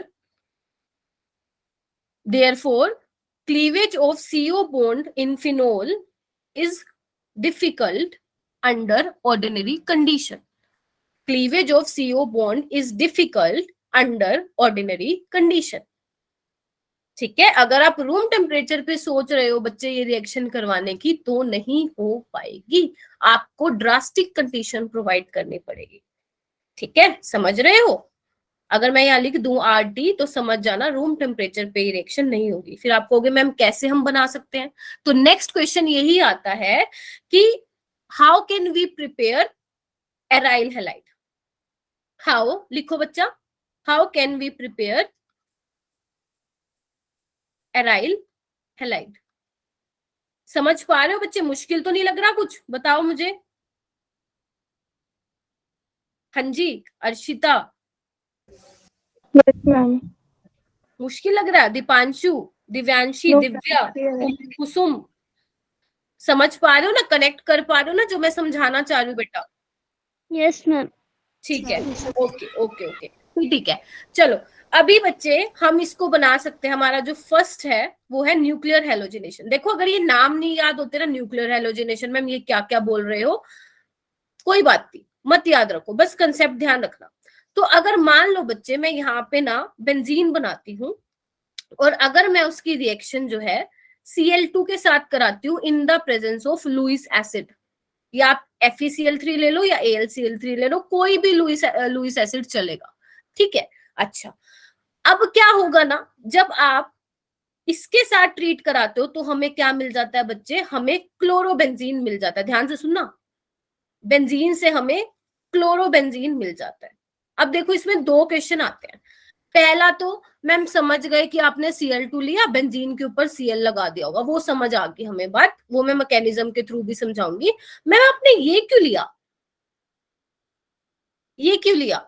therefore cleavage of CO bond in phenol is difficult under ordinary condition. Cleavage of CO bond is difficult under ordinary condition. ठीक है, अगर आप रूम टेम्परेचर पे सोच रहे हो बच्चे ये रिएक्शन करवाने की, तो नहीं हो पाएगी, आपको ड्रास्टिक कंडीशन प्रोवाइड करनी पड़ेगी। ठीक है, समझ रहे हो? अगर मैं यहाँ लिख दूं RT, तो समझ जाना रूम टेम्परेचर पे रिएक्शन नहीं होगी। फिर आप कहोगे मैम कैसे हम बना सकते हैं? तो नेक्स्ट क्वेश्चन यही आता है कि how can we prepare aryl halide? How, लिखो बच्चा, how can we prepare aryl halide? समझ पा रहे हो बच्चे? मुश्किल तो नहीं लग रहा कुछ? बताओ मुझे। हाँ जी, अर्शिता, यस मैम। मुश्किल लग रहा है? दीपांशु, दिव्यांशी, दिव्या, कुसुम, समझ पा रहे हो ना? कनेक्ट कर पा रहे हो ना जो मैं समझाना चाह रही हूँ बेटा? Yes ma'am. ठीक है, ओके ओके ओके, ठीक है। चलो अभी बच्चे हम इसको बना सकते हैं, हमारा जो फर्स्ट है वो है न्यूक्लियर हेलोजिनेशन। देखो अगर ये नाम नहीं याद होते ना, न्यूक्लियर हेलोजिनेशन, मैम ये क्या क्या बोल रहे हो, कोई बात नहीं, मत याद रखो, बस कंसेप्ट ध्यान रखना। तो अगर मान लो बच्चे मैं यहाँ पे ना बेंजीन बनाती हूँ, और अगर मैं उसकी रिएक्शन जो है Cl2 के साथ कराती हूँ in the presence of Lewis acid, या आप FeCl3 ले लो या AlCl3 ले लो, कोई भी लुइस एसिड चलेगा, ठीक है। अच्छा, अब क्या होगा ना, जब आप इसके साथ ट्रीट कराते हो तो हमें क्या मिल जाता है बच्चे, हमें क्लोरोबेंजीन मिल जाता है। ध्यान से सुनना, बेंजीन से हमें क्लोरोबेंजीन मिल जाता है। अब देखो इसमें दो क्वेश्चन आते हैं। पहला तो मैम समझ गए कि आपने Cl2 लिया, बेंजीन के ऊपर Cl लगा दिया होगा, वो समझ आ गई हमें बात, वो मैं मैकेनिज्म के थ्रू भी समझाऊंगी। मैम आपने ये क्यों लिया, ये क्यों लिया?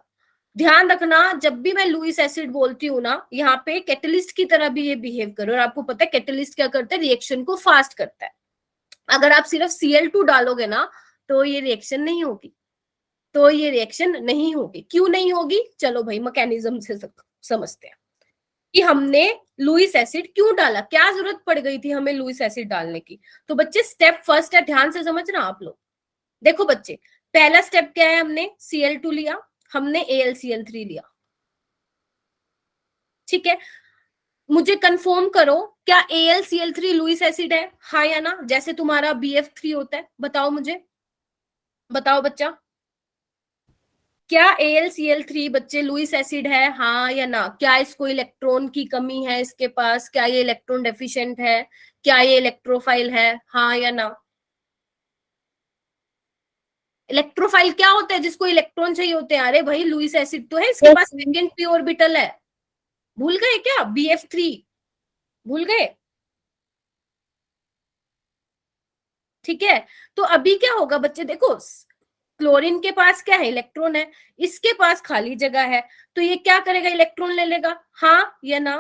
ध्यान रखना, जब भी मैं लुइस एसिड बोलती हूँ ना, यहाँ पे कैटलिस्ट की तरह भी ये बिहेव करो। और आपको पता है कैटलिस्ट क्या करता है, रिएक्शन को फास्ट करता है। अगर आप सिर्फ Cl2 डालोगे ना तो ये रिएक्शन नहीं होगी, तो ये रिएक्शन नहीं होगी। क्यों नहीं होगी, चलो भाई मैकेनिज्म से समझते हैं कि हमने लुइस एसिड क्यों डाला, क्या जरूरत पड़ गई थी हमें लुइस एसिड डालने की। तो बच्चे स्टेप फर्स्ट है, ध्यान से समझना आप लोग। देखो बच्चे, पहला स्टेप क्या है, हमने Cl2 लिया, हमने AlCl3 लिया, ठीक है। मुझे कंफर्म करो, क्या AlCl3 लुइस एसिड है, हाँ या ना? जैसे तुम्हारा BF3 होता है, बताओ मुझे, बताओ बच्चा, क्या AlCl3 बच्चे लुइस एसिड है, हाँ या ना? क्या इसको इलेक्ट्रॉन की कमी है इसके पास, क्या ये इलेक्ट्रॉन डेफिशिएंट है, क्या ये इलेक्ट्रोफाइल है, हाँ या ना? इलेक्ट्रोफाइल क्या होता है, जिसको इलेक्ट्रॉन चाहिए होते हैं। अरे भाई लुइस एसिड तो है, इसके पास सेकेंड पी ऑर्बिटल है, भूल गए क्या? BF3 भूल गए, ठीक है। तो अभी क्या होगा बच्चे, देखो क्लोरीन के पास क्या है, इलेक्ट्रॉन है, इसके पास खाली जगह है, तो ये क्या करेगा, इलेक्ट्रॉन ले लेगा, हाँ या ना?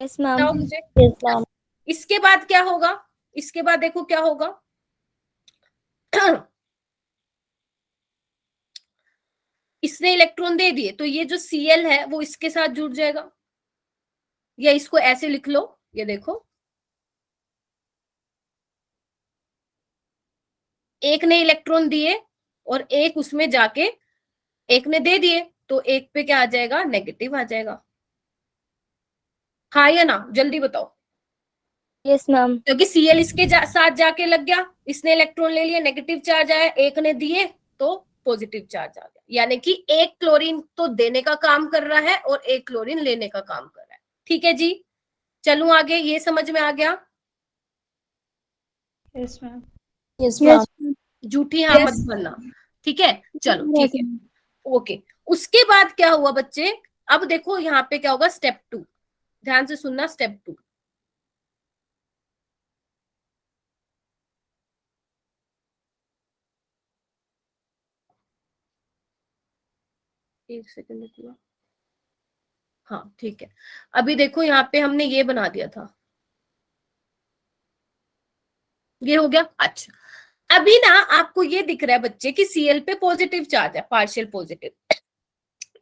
Yes ma'am. बताओ मुझे। Yes ma'am. इसके बाद क्या होगा, इसके बाद देखो क्या होगा इसने इलेक्ट्रॉन दे दिए, तो ये जो Cl है वो इसके साथ जुड़ जाएगा, या इसको ऐसे लिख लो, ये देखो एक ने इलेक्ट्रॉन दिए और एक उसमें जाके एक ने दे दिए, तो एक पे क्या आ जाएगा, नेगेटिव आ जाएगा, हाँ या ना? जल्दी बताओ। Yes ma'am. क्योंकि Cl इसके साथ जाके लग गया, इसने इलेक्ट्रॉन ले लिया, नेगेटिव चार्ज आया, एक ने दिए तो पॉजिटिव चार्ज आ गया, यानी कि एक क्लोरीन तो देने का काम कर रहा है और एक क्लोरीन लेने का काम कर रहा है, ठीक है जी। चलूं आगे, ये समझ में आ गया? Yes ma'am. Yes ma'am. झूठी हाँ मत बनना, ठीक है, चलो ठीक है, ओके। उसके बाद क्या हुआ बच्चे, अब देखो यहाँ पे क्या होगा, स्टेप 2, ध्यान से सुनना, स्टेप 2। एक सेकंड रुकिए, हाँ ठीक है। अभी देखो यहाँ पे हमने ये बना दिया था, ये हो गया। अच्छा, अभी ना आपको ये दिख रहा है बच्चे कि Cl पे पॉजिटिव चार्ज है, पार्शियल पॉजिटिव,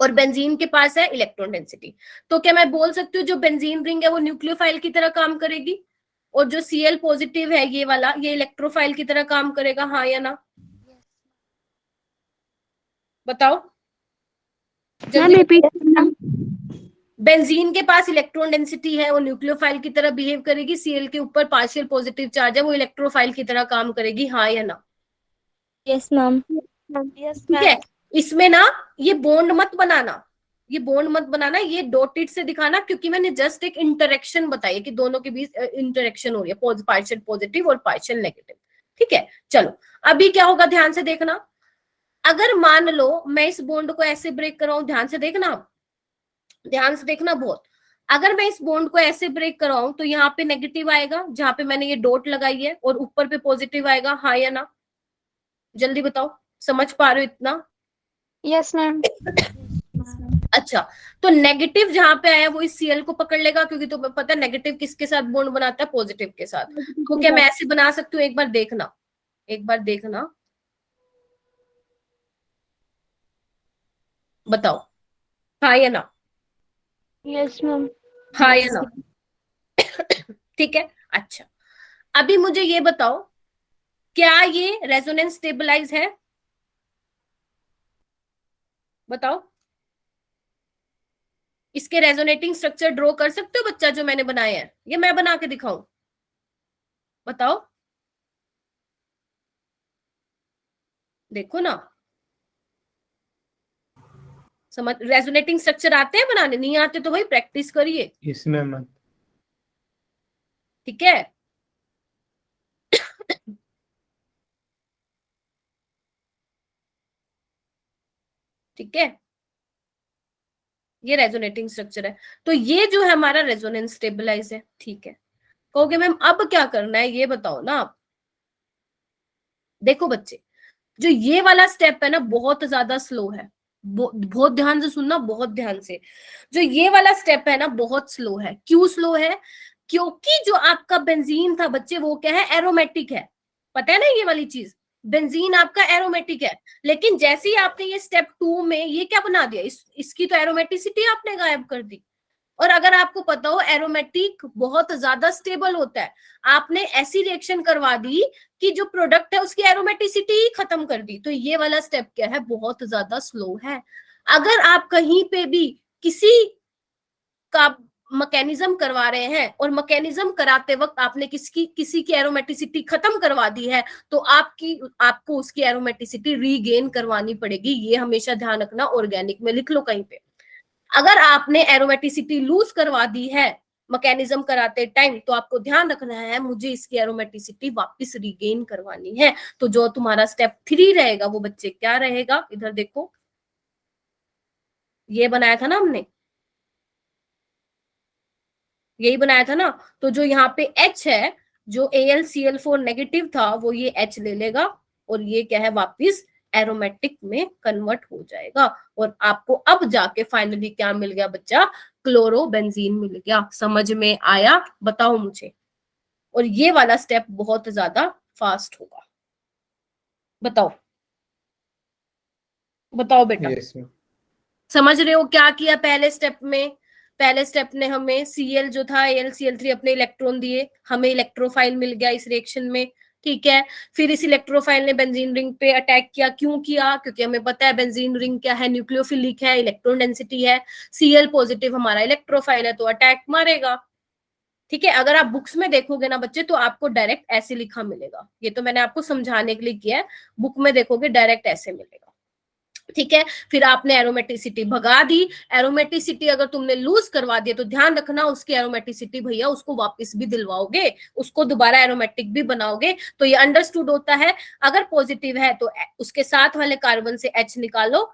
और बेंजीन के पास है इलेक्ट्रॉन डेंसिटी। तो क्या मैं बोल सकती हूँ जो बेंजीन रिंग है वो न्यूक्लियोफाइल की तरह काम करेगी, और जो Cl पॉजिटिव है ये वाला, ये इलेक्ट्रोफाइल की तरह काम करेगा, हाँ या ना? बताओ जल्दी। बेंजीन के पास इलेक्ट्रॉन डेंसिटी है, वो न्यूक्लियोफाइल की तरह बिहेव करेगी, Cl के ऊपर पार्शियल पॉजिटिव चार्ज है, वो इलेक्ट्रोफाइल की तरह काम करेगी, हाँ या ना? Yes ma'am. यस ठीक है। इसमें ना ये बॉन्ड मत बनाना, ये बॉन्ड मत बनाना, ये डॉटेड से दिखाना, क्योंकि मैंने जस्ट एक इंटरेक्शन बताई है कि दोनों के बीच इंटरेक्शन हो रही है, पार्शियल पॉजिटिव और पार्शियल नेगेटिव, ठीक है। चलो अभी क्या होगा, ध्यान से देखना। अगर मान लो मैं इस बॉन्ड को ऐसे ब्रेक कराऊं, ध्यान से देखना, ध्यान से देखना बहुत। अगर मैं इस बॉन्ड को ऐसे ब्रेक कराऊं तो यहाँ पे नेगेटिव आएगा जहां पे मैंने ये डॉट लगाई है, और ऊपर पे पॉजिटिव आएगा, हाँ या ना? जल्दी बताओ, समझ पा रहे हो इतना? Yes ma'am. अच्छा, तो नेगेटिव जहां पे आया वो इस Cl को पकड़ लेगा, क्योंकि तुम्हें पता है नेगेटिव किसके साथ बॉन्ड बनाता है, पॉजिटिव के साथ। तो क्या मैं ऐसे बना सकती हूँ, एक बार देखना, एक बार देखना, बताओ हाँ या ना? Yes ma'am. हाँ या ना? ठीक है, अच्छा अभी मुझे ये बताओ, क्या ये रेजोनेंस स्टेबलाइज है? बताओ, इसके रेजोनेटिंग स्ट्रक्चर ड्रॉ कर सकते हो बच्चा, जो मैंने बनाया है, ये मैं बना के दिखाऊं? बताओ, देखो ना, समझ, रेजोनेटिंग स्ट्रक्चर आते हैं बनाने? नहीं आते तो भाई प्रैक्टिस करिए, इसमें मत। ठीक है? ठीक है, ये रेजोनेटिंग स्ट्रक्चर है, तो ये जो है हमारा रेजोनेंस स्टेबलाइज है, ठीक है। कहोगे मैम अब क्या करना है, ये बताओ ना आप। देखो बच्चे, जो ये वाला स्टेप है ना, बहुत ज्यादा स्लो है, बहुत ध्यान से सुनना, बहुत ध्यान से। जो ये वाला स्टेप है ना, बहुत स्लो है। क्यों स्लो है? क्योंकि जो आपका बेंजीन था बच्चे, वो क्या है, एरोमेटिक है। पता है ना ये वाली चीज, बेंजीन आपका एरोमेटिक है। लेकिन जैसे ही आपने ये स्टेप 2 में ये क्या बना दिया, इसकी तो एरोमेटिसिटी आपने गायब कर दी। और अगर आपको पता हो एरोमेटिक बहुत ज्यादा स्टेबल होता है, आपने ऐसी रिएक्शन करवा दी कि जो प्रोडक्ट है उसकी एरोमेटिसिटी ही खत्म कर दी, तो ये वाला स्टेप क्या है, बहुत ज्यादा स्लो है। अगर आप कहीं पे भी किसी का मैकेनिज्म करवा रहे हैं और मैकेनिज्म कराते वक्त आपने किसी की एरोमेटिसिटी खत्म करवा दी है, तो आपको उसकी एरोमेटिसिटी रीगेन करवानी पड़ेगी। ये हमेशा ध्यान रखना, ऑर्गेनिक में लिख लो कहीं पे। अगर आपने एरोमेटिसिटी लूज करवा दी है मैकेनिज्म कराते टाइम, तो आपको ध्यान रखना है मुझे इसकी एरोमेटिसिटी वापस रीगेन करवानी है। तो जो तुम्हारा स्टेप 3 रहेगा वो बच्चे क्या रहेगा, इधर देखो, ये बनाया था ना हमने, यही बनाया था ना। तो जो यहाँ पे H है, जो AlCl4 नेगेटिव था, वो ये H ले लेगा और ये क्या है, वापिस एरोमेटिक में कन्वर्ट हो जाएगा। और आपको अब जाके फाइनली क्या मिल गया बच्चा, क्लोरोबेंजीन मिल गया। समझ में आया? बताओ मुझे। और ये वाला स्टेप बहुत ज्यादा फास्ट होगा। बताओ, बताओ बेटा। Yes ma'am. समझ रहे हो क्या किया पहले स्टेप में? पहले स्टेप ने हमें Cl जो था AlCl3 अपने इलेक्ट्रॉन दिए, हमें इलेक्ट्रोफाइल मिल गया इस रिएक्शन में, ठीक है। फिर इस इलेक्ट्रोफाइल ने बेंजीन रिंग पे अटैक किया। क्यों किया? क्योंकि हमें पता है बेंजीन रिंग क्या है, न्यूक्लियोफिलिक है, इलेक्ट्रॉन डेंसिटी है, Cl पॉजिटिव हमारा इलेक्ट्रोफाइल है, तो अटैक मारेगा, ठीक है। अगर आप बुक्स में देखोगे ना बच्चे, तो आपको डायरेक्ट ऐसे लिखा मिलेगा, ये तो मैंने आपको समझाने के लिए किया है, बुक में देखोगे डायरेक्ट ऐसे मिलेगा, ठीक है। फिर आपने एरोमेटिसिटी भगा दी। एरोमेटिसिटी अगर तुमने लूज करवा दिया तो ध्यान रखना, उसकी एरोमेटिसिटी भैया उसको वापस भी दिलवाओगे, उसको दोबारा एरोमेटिक भी बनाओगे। तो ये अंडरस्टूड होता है। अगर पॉजिटिव है तो उसके साथ वाले कार्बन से H निकालो,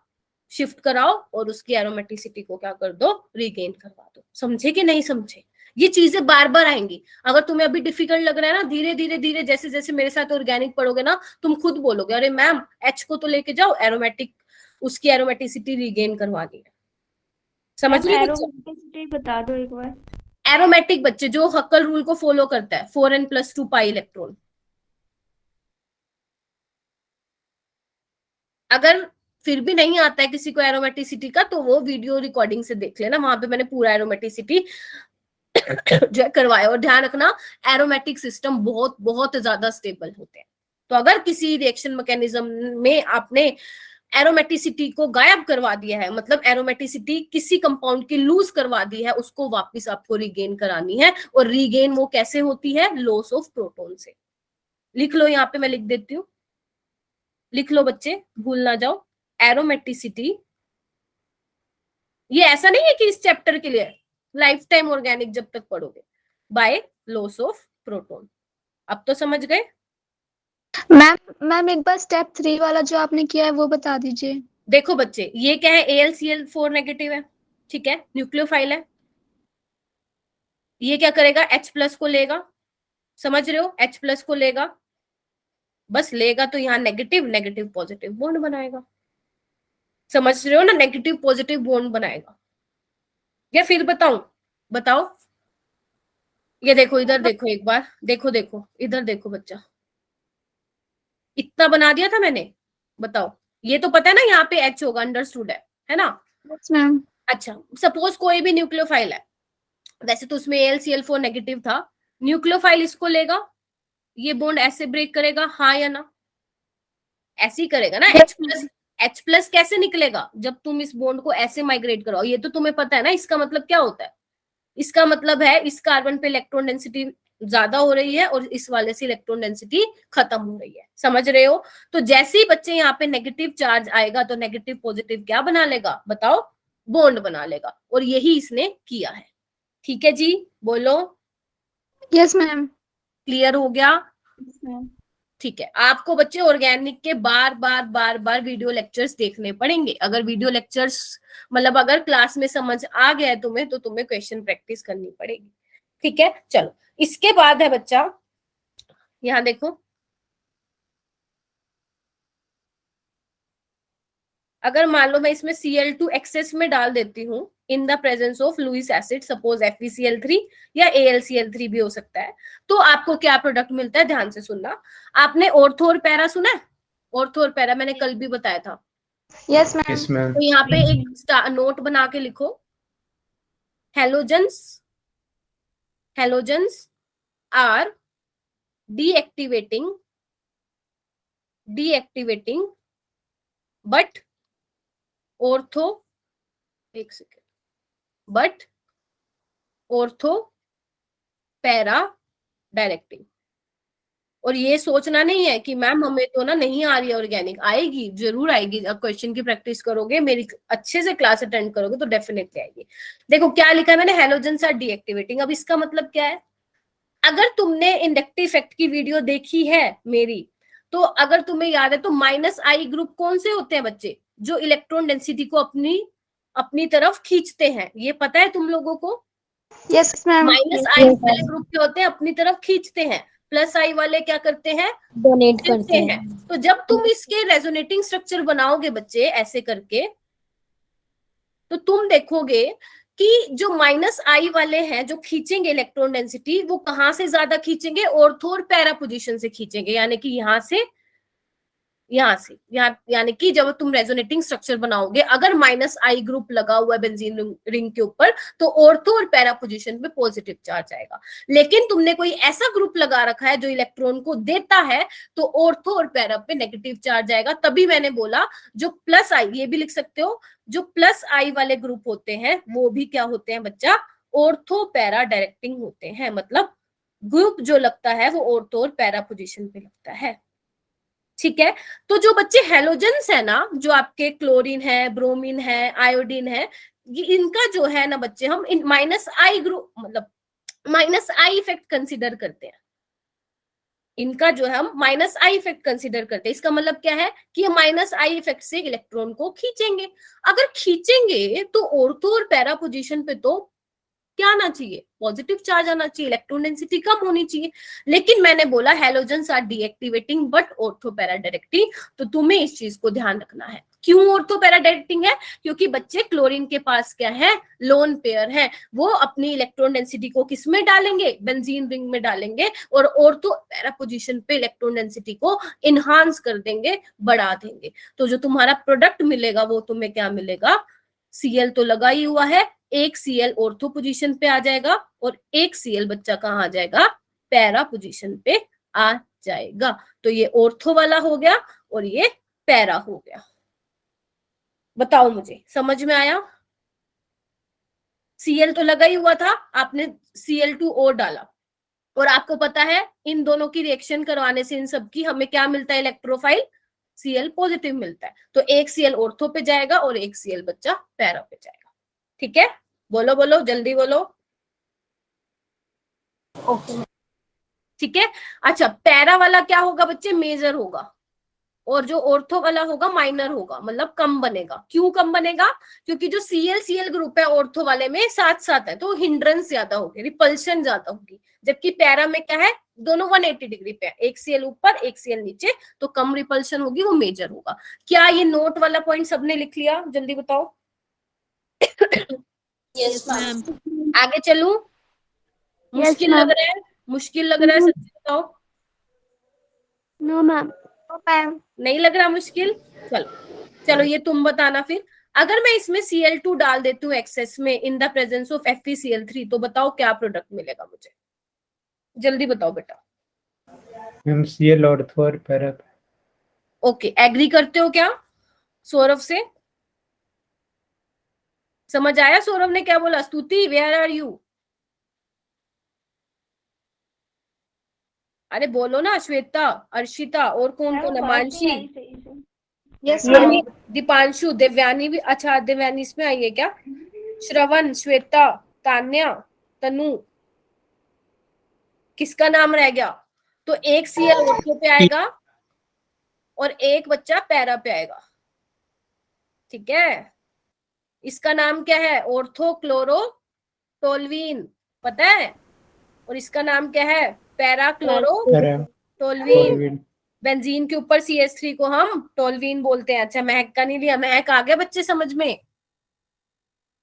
शिफ्ट कराओ और उसकी एरोमेटिसिटी को क्या कर दो, रीगेन करवा दो। समझे कि नहीं समझे? ये चीजें बार बार आएंगी। अगर तुम्हें अभी डिफिकल्ट लग रहा है ना, धीरे धीरे धीरे जैसे जैसे मेरे साथ ऑर्गेनिक पढ़ोगे ना, तुम खुद बोलोगे अरे मैम H को तो लेके जाओ, एरोमेटिक, उसकी एरोमेटिसिटी रीगेन करवानी है। समझ रही हो? एरोमेटिसिटी बता दो एक बार। एरोमेटिक बच्चे जो हक्कल रूल को फॉलो करता है, 4n+2 पाई इलेक्ट्रॉन। अगर फिर भी नहीं आता है किसी को एरोमेटिसिटी का, तो वो वीडियो रिकॉर्डिंग से देख लेना, वहां पे मैंने पूरा एरोमेटिसिटी जो है करवाया। और ध्यान रखना, एरोमेटिक सिस्टम बहुत बहुत ज्यादा स्टेबल होते हैं। तो अगर किसी रिएक्शन मैकेनिज्म में आपने एरोमेटिसिटी को गायब करवा दिया है, मतलब एरोमेटिसिटी किसी कंपाउंड की लूज करवा दी है, उसको वापस आपको रीगेन करानी है। और रीगेन वो कैसे होती है, लॉस ऑफ प्रोटॉन से। लिख लो, यहाँ पे मैं लिख देती हूँ, लिख लो बच्चे, भूल ना जाओ। एरोमेटिसिटी, ये ऐसा नहीं है कि इस चैप्टर के लिए, लाइफ टाइम ऑर्गेनिक जब तक पढ़ोगे, बाय लॉस ऑफ प्रोटॉन। अब तो समझ गए? मैम एक बार स्टेप 3 वाला जो आपने किया है वो बता दीजिए। देखो बच्चे, ये क्या है, AlCl4 नेगेटिव है, ठीक है, न्यूक्लियोफाइल है। ये क्या करेगा, H+ को लेगा, समझ रहे हो, H+ को लेगा, बस लेगा तो यहाँ नेगेटिव नेगेटिव पॉजिटिव बॉन्ड बनाएगा। समझ रहे हो ना, नेगेटिव पॉजिटिव बॉन्ड बनाएगा। या फिर बताऊं? बताओ, ये देखो, इधर देखो एक बार, देखो देखो इधर देखो बच्चा, इतना बना दिया था मैंने। बताओ, ये तो पता है ना यहाँ पे H होगा, अंडरस्टूड है ना? Yes ma'am. अच्छा, सपोज कोई भी न्यूक्लियोफाइल है, वैसे तो उसमें AlCl4 नेगेटिव था, न्यूक्लियोफाइल इसको लेगा, ये बॉन्ड ऐसे ब्रेक करेगा, हाँ या ना? ऐसे ही करेगा ना। H प्लस कैसे निकलेगा? जब तुम इस बॉन्ड को ऐसे माइग्रेट कराओ, ये तो तुम्हें पता है ना। इसका मतलब क्या होता है? इसका मतलब है इस कार्बन पे इलेक्ट्रॉन डेंसिटी ज्यादा हो रही है और इस वाले से इलेक्ट्रॉन डेंसिटी खत्म हो रही है। समझ रहे हो? तो जैसे ही बच्चे यहाँ पे नेगेटिव चार्ज आएगा तो नेगेटिव पॉजिटिव क्या बना लेगा बताओ? बॉन्ड बना लेगा। और यही इसने किया है। ठीक है जी, बोलो। Yes ma'am. क्लियर हो गया? मैम ठीक है। आपको बच्चे ऑर्गेनिक के बार बार वीडियो लेक्चर्स देखने पड़ेंगे। अगर वीडियो लेक्चर्स मतलब अगर क्लास में समझ आ गया है तुम्हें, तो तुम्हें क्वेश्चन प्रैक्टिस करनी पड़ेगी। ठीक है, चलो। इसके बाद है बच्चा, यहां देखो, अगर मान लो मैं इसमें Cl2 एक्सेस में डाल देती हूँ in the presence of Lewis acid, suppose FeCl3 या AlCl3 भी हो सकता है, तो आपको क्या प्रोडक्ट मिलता है? ध्यान से सुनना। आपने ऑर्थो और पैरा सुना है? ऑर्थो और पैरा मैंने कल भी बताया था। Yes ma'am. Yes ma'am. तो यहाँ पे एक नोट बना के लिखो, halogens are deactivating but ortho, एक second, but ortho para directing. और ये सोचना नहीं है कि मैम हमें तो ना नहीं आ रही है ऑर्गेनिक। आएगी, जरूर आएगी। अब क्वेश्चन की प्रैक्टिस करोगे, मेरी अच्छे से क्लास अटेंड करोगे तो डेफिनेटली आएगी। देखो क्या लिखा है मैंने, हेलोजेंस आर डीएक्टिवेटिंग। अब इसका मतलब क्या है? अगर तुमने इंडक्टिव इफेक्ट की वीडियो देखी है मेरी, तो अगर तुम्हें याद है तो -I ग्रुप कौन से होते हैं बच्चे? जो इलेक्ट्रॉन डेंसिटी को अपनी तरफ खींचते हैं। ये पता है तुम लोगों को? Yes ma'am. -I वाले ग्रुप क्या होते हैं? अपनी तरफ खींचते हैं। +I वाले क्या करते हैं? डोनेट करते हैं। तो जब तुम इसके रेजोनेटिंग स्ट्रक्चर बनाओगे बच्चे ऐसे करके, तो तुम देखोगे कि जो -I वाले हैं जो खींचेंगे इलेक्ट्रॉन डेंसिटी, वो कहां से ज्यादा खींचेंगे? ऑर्थो और पैरा पोजीशन से खींचेंगे, यानी कि यहां से यानी कि जब तुम रेजोनेटिंग स्ट्रक्चर बनाओगे, अगर -I ग्रुप लगा हुआ है बेंजीन रिंग के ऊपर, तो ऑर्थो और पैरा पोजीशन पे पॉजिटिव चार्ज आएगा। लेकिन तुमने कोई ऐसा ग्रुप लगा रखा है जो इलेक्ट्रॉन को देता है, तो ऑर्थो और पैरा पे नेगेटिव चार्ज आएगा। तभी मैंने बोला जो +I, ये भी लिख सकते हो, जो +I वाले ग्रुप होते हैं वो भी क्या होते हैं बच्चा? ऑर्थो पैरा डायरेक्टिंग होते हैं। मतलब ग्रुप जो लगता है वो ऑर्थो और पैरा पोजीशन पे लगता है। ठीक है। तो जो बच्चे हेलोजेंस है ना, जो आपके क्लोरीन है, ब्रोमीन है, आयोडीन है, इनका जो है ना बच्चे, हम इन -I ग्रुप मतलब -I इफेक्ट कंसिडर करते हैं। इनका जो है हम -I इफेक्ट कंसिडर करते हैं। इसका मतलब क्या है कि ये -I इफेक्ट से इलेक्ट्रॉन को खींचेंगे। अगर खींचेंगे तो ऑर्थो और पैरा पोजीशन पे तो क्या आना चाहिए? पॉजिटिव चार्ज आना चाहिए, इलेक्ट्रॉन डेंसिटी कम होनी चाहिए। लेकिन मैंने बोला halogens are deactivating but ortho para directing, तो तुम्हें इस चीज को ध्यान रखना है। क्यों ऑर्थो पैरा डायरेक्टिंग है? क्योंकि बच्चे क्लोरीन के पास क्या है? लोन पेयर है। वो अपनी इलेक्ट्रॉन डेंसिटी को किस में डालेंगे? बेंजीन रिंग में डालेंगे, और ऑर्थो पैरा पोजीशन पे इलेक्ट्रॉन डेंसिटी को इनहांस कर देंगे, बढ़ा देंगे। तो जो तुम्हारा प्रोडक्ट मिलेगा वो तुम्हें क्या मिलेगा? Cl तो लगा ही हुआ है, एक Cl ऑर्थो पोजीशन पे आ जाएगा और एक Cl बच्चा कहाँ आ जाएगा? पैरा पोजीशन पे आ जाएगा। तो ये ऑर्थो वाला हो गया और ये पैरा हो गया। बताओ मुझे, समझ में आया? Cl तो लगा ही हुआ था, आपने Cl2 और डाला, और आपको पता है इन दोनों की रिएक्शन करवाने से इन सब की हमें क्या मिलता है? इलेक्ट्रोफाइल Cl पॉजिटिव मिलता है। तो एक Cl ऑर्थो पे जाएगा और एक Cl बच्चा पैरा पे जाएगा। ठीक है, बोलो बोलो, जल्दी बोलो। ओके। ठीक है। अच्छा, पैरा वाला क्या होगा बच्चे? मेजर होगा, और जो ऑर्थो वाला होगा माइनर होगा, मतलब कम बनेगा। क्यों कम बनेगा? क्योंकि जो Cl ग्रुप है ऑर्थो वाले में साथ साथ है, तो हिंड्रेंस ज्यादा होगी, रिपल्शन ज्यादा होगी। जबकि पैरा में क्या है? दोनों 180 डिग्री पे है, एक Cl ऊपर एक Cl नीचे, तो कम रिपल्शन होगी, वो मेजर होगा। क्या ये नोट वाला पॉइंट सबने लिख लिया? जल्दी बताओ। Yes ma'am. आगे चलूं? मुश्किल लग रहा है? मुश्किल लग रहा है? सच्ची बताओ। No ma'am. नहीं लग रहा मुश्किल? चलो चलो, ये तुम बताना फिर। अगर मैं इसमें Cl2 डाल देती हूँ एक्सेस में in the presence of FeCl3, तो बताओ क्या प्रोडक्ट मिलेगा मुझे, जल्दी बताओ बेटा। मैम Cl ऑर्थो और पैरा। ओके, एग्री करते हो क्या सौरभ से? समझ आया सौरभ ने क्या बोला? स्तुति, वेयर आर यू? अरे बोलो ना, श्वेता, अर्शिता, और कौन कौन? मानसी, यस दीपांशु, देवयानी भी, अच्छा देवयानी इसमें आई है क्या? श्रवण, श्वेता, तान्या, तनु, किसका नाम रह गया? तो एक Cl ऑर्थो पे आएगा और एक बच्चा पैरा पे आएगा, ठीक है? इसका नाम क्या है? ऑर्थो क्लोरो टोल्वीन, पता है? और इसका नाम क्या है? Para chloro टोल्वीन। बेंजीन के ऊपर CH3 को हम टोल्वीन बोलते हैं। अच्छा, महक का नहीं लिया, महक आ गया बच्चे समझ में?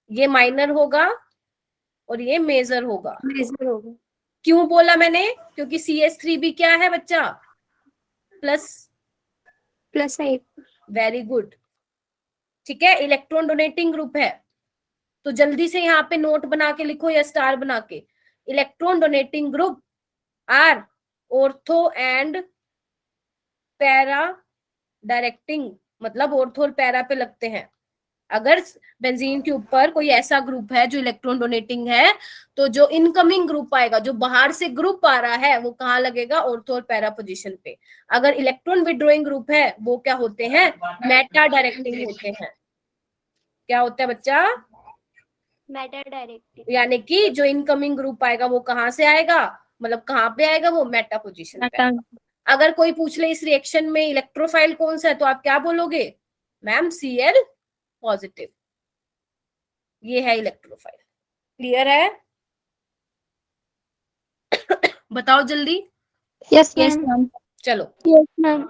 ये माइनर होगा और ये मेजर होगा। क्यों बोला मैंने? क्योंकि CH3 भी क्या है बच्चा? प्लस 8। वेरी गुड, ठीक है, इलेक्ट्रॉन डोनेटिंग ग्रुप है। तो जल्दी से यहाँ पे नोट बना के लिखो या स्टार बना के, electron donating group are ortho and para directing, मतलब ऑर्थो और पैरा पे लगते हैं। अगर बेंजीन के ऊपर कोई ऐसा ग्रुप है जो इलेक्ट्रॉन डोनेटिंग है, तो जो इनकमिंग ग्रुप आएगा, जो बाहर से ग्रुप आ रहा है, वो कहाँ लगेगा? ऑर्थो और पैरा पोजीशन पे। अगर इलेक्ट्रॉन विड्रॉइंग ग्रुप है, वो क्या होते हैं? मेटा डायरेक्टिंग होते हैं। क्या होता है बच्चा? Meta directing. यानी कि जो इनकमिंग ग्रुप आएगा वो कहाँ से आएगा, मतलब कहाँ पे आएगा? वो मेटा पोजीशन पे आएगा। अगर कोई पूछ ले इस रिएक्शन में इलेक्ट्रोफाइल कौन सा है, तो आप क्या बोलोगे? मैम Cl पॉजिटिव, ये है इलेक्ट्रोफाइल। क्लियर है? बताओ जल्दी। Yes ma'am. चलो, यस मैम।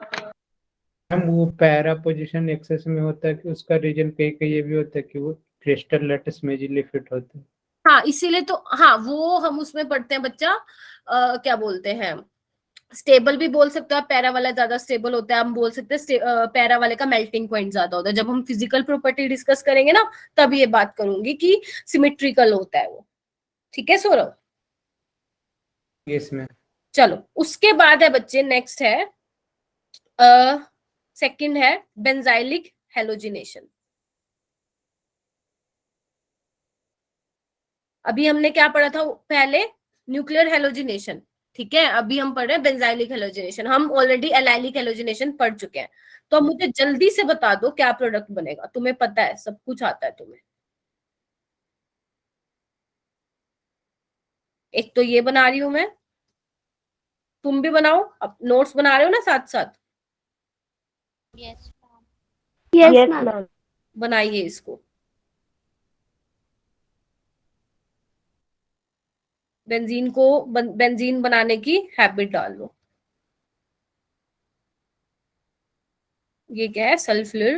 हम वो पैरा पोजीशन एक्सेस में होता है कि उसका रीजन कहीं कहीं ये भी होता है कि वो क्रिस्टल लैटिस में इजीली फिट होता है। हाँ इसीलिए तो, हाँ वो हम उसमें पढ़ते हैं बच्चा, क्या बोलते हैं, स्टेबल भी बोल सकते हो आप। पैरा वाला ज्यादा स्टेबल होता है, हम बोल सकते हैं पैरा वाले का मेल्टिंग पॉइंट ज्यादा होता है। जब हम फिजिकल प्रॉपर्टी डिस्कस करेंगे ना, तब ये बात करूंगी कि सिमेट्रिकल होता है वो, ठीक है सौरभ? Yes ma'am. चलो, उसके बाद है बच्चे, नेक्स्ट है सेकंड है बेंजाइलिक हेलोजिनेशन। अभी हमने क्या पढ़ा था पहले? न्यूक्लियर हेलोजिनेशन, ठीक है? अभी हम पढ़ रहे हैं बेंजाइलिक हेलोजिनेशन। हम ऑलरेडी एलाइलिक हेलोजिनेशन पढ़ चुके हैं। तो अब मुझे जल्दी से बता दो क्या प्रोडक्ट बनेगा। तुम्हें पता है, सब कुछ आता है तुम्हें। एक तो ये बना रही हूं मैं, तुम भी बनाओ, अब नोट्स बना रहे हो ना साथ साथ? Yes yes ma'am. मैम। बनाइए इसको। बेंजीन को बेंजीन बनाने की हैबिट डाल लो। ये क्या है? Sulphuryl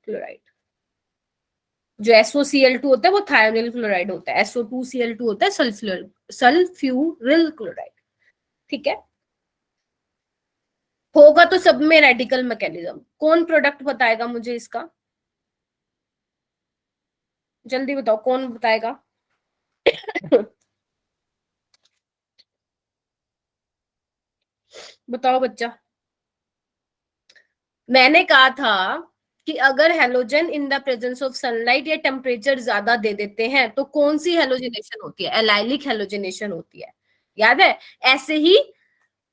chloride. जो SOCl2 होता है वो थायोनिल क्लोराइड होता है, SO2Cl2 होता है सल्फ्यूरिल क्लोराइड, ठीक है? होगा तो सब में रेडिकल मैकेनिज्म। कौन प्रोडक्ट बताएगा मुझे इसका? जल्दी बताओ, कौन बताएगा? बताओ बच्चा। मैंने कहा था कि अगर halogen in the presence of sunlight या टेम्परेचर ज्यादा दे देते हैं, तो कौन सी हेलोजिनेशन होती है? एलाइलिक हेलोजिनेशन होती है, याद है? ऐसे ही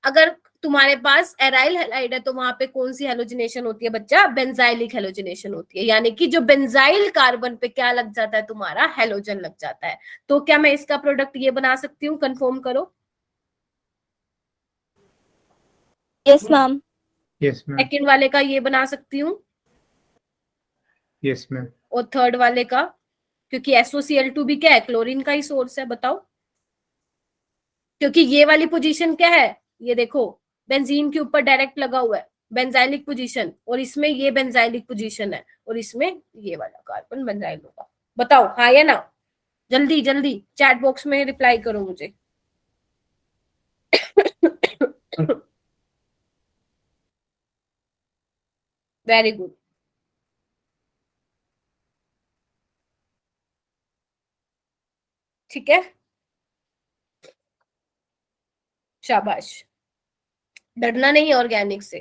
अगर तुम्हारे पास एराइल हैलाइड है, तो वहां पे कौन सी हेलोजिनेशन होती है बच्चा? बेंजाइलिक हेलोजिनेशन होती है। यानी कि जो बेंजाइल कार्बन पे क्या लग जाता है तुम्हारा? हेलोजन लग जाता है। तो क्या मैं इसका प्रोडक्ट ये बना सकती हूँ? कंफर्म करो। Yes ma'am. Yes ma'am. Second वाले का ये बना सकती हूँ, यस मैम। और थर्ड वाले का, क्योंकि SOCl2 भी क्या है? क्लोरीन का ही सोर्स है। बताओ, क्योंकि ये वाली पोजीशन क्या है? ये देखो, बेंजीन के ऊपर डायरेक्ट लगा हुआ है, बेंजाइलिक पोजीशन, और इसमें ये बेंजाइलिक पोजीशन है, और इसमें ये वाला कार्बन बेंजाइल होगा। बताओ हाँ या ना? जल्दी जल्दी चैट बॉक्स में रिप्लाई करो मुझे। Very good. ठीक है, शाबाश, डरना नहीं ऑर्गेनिक से,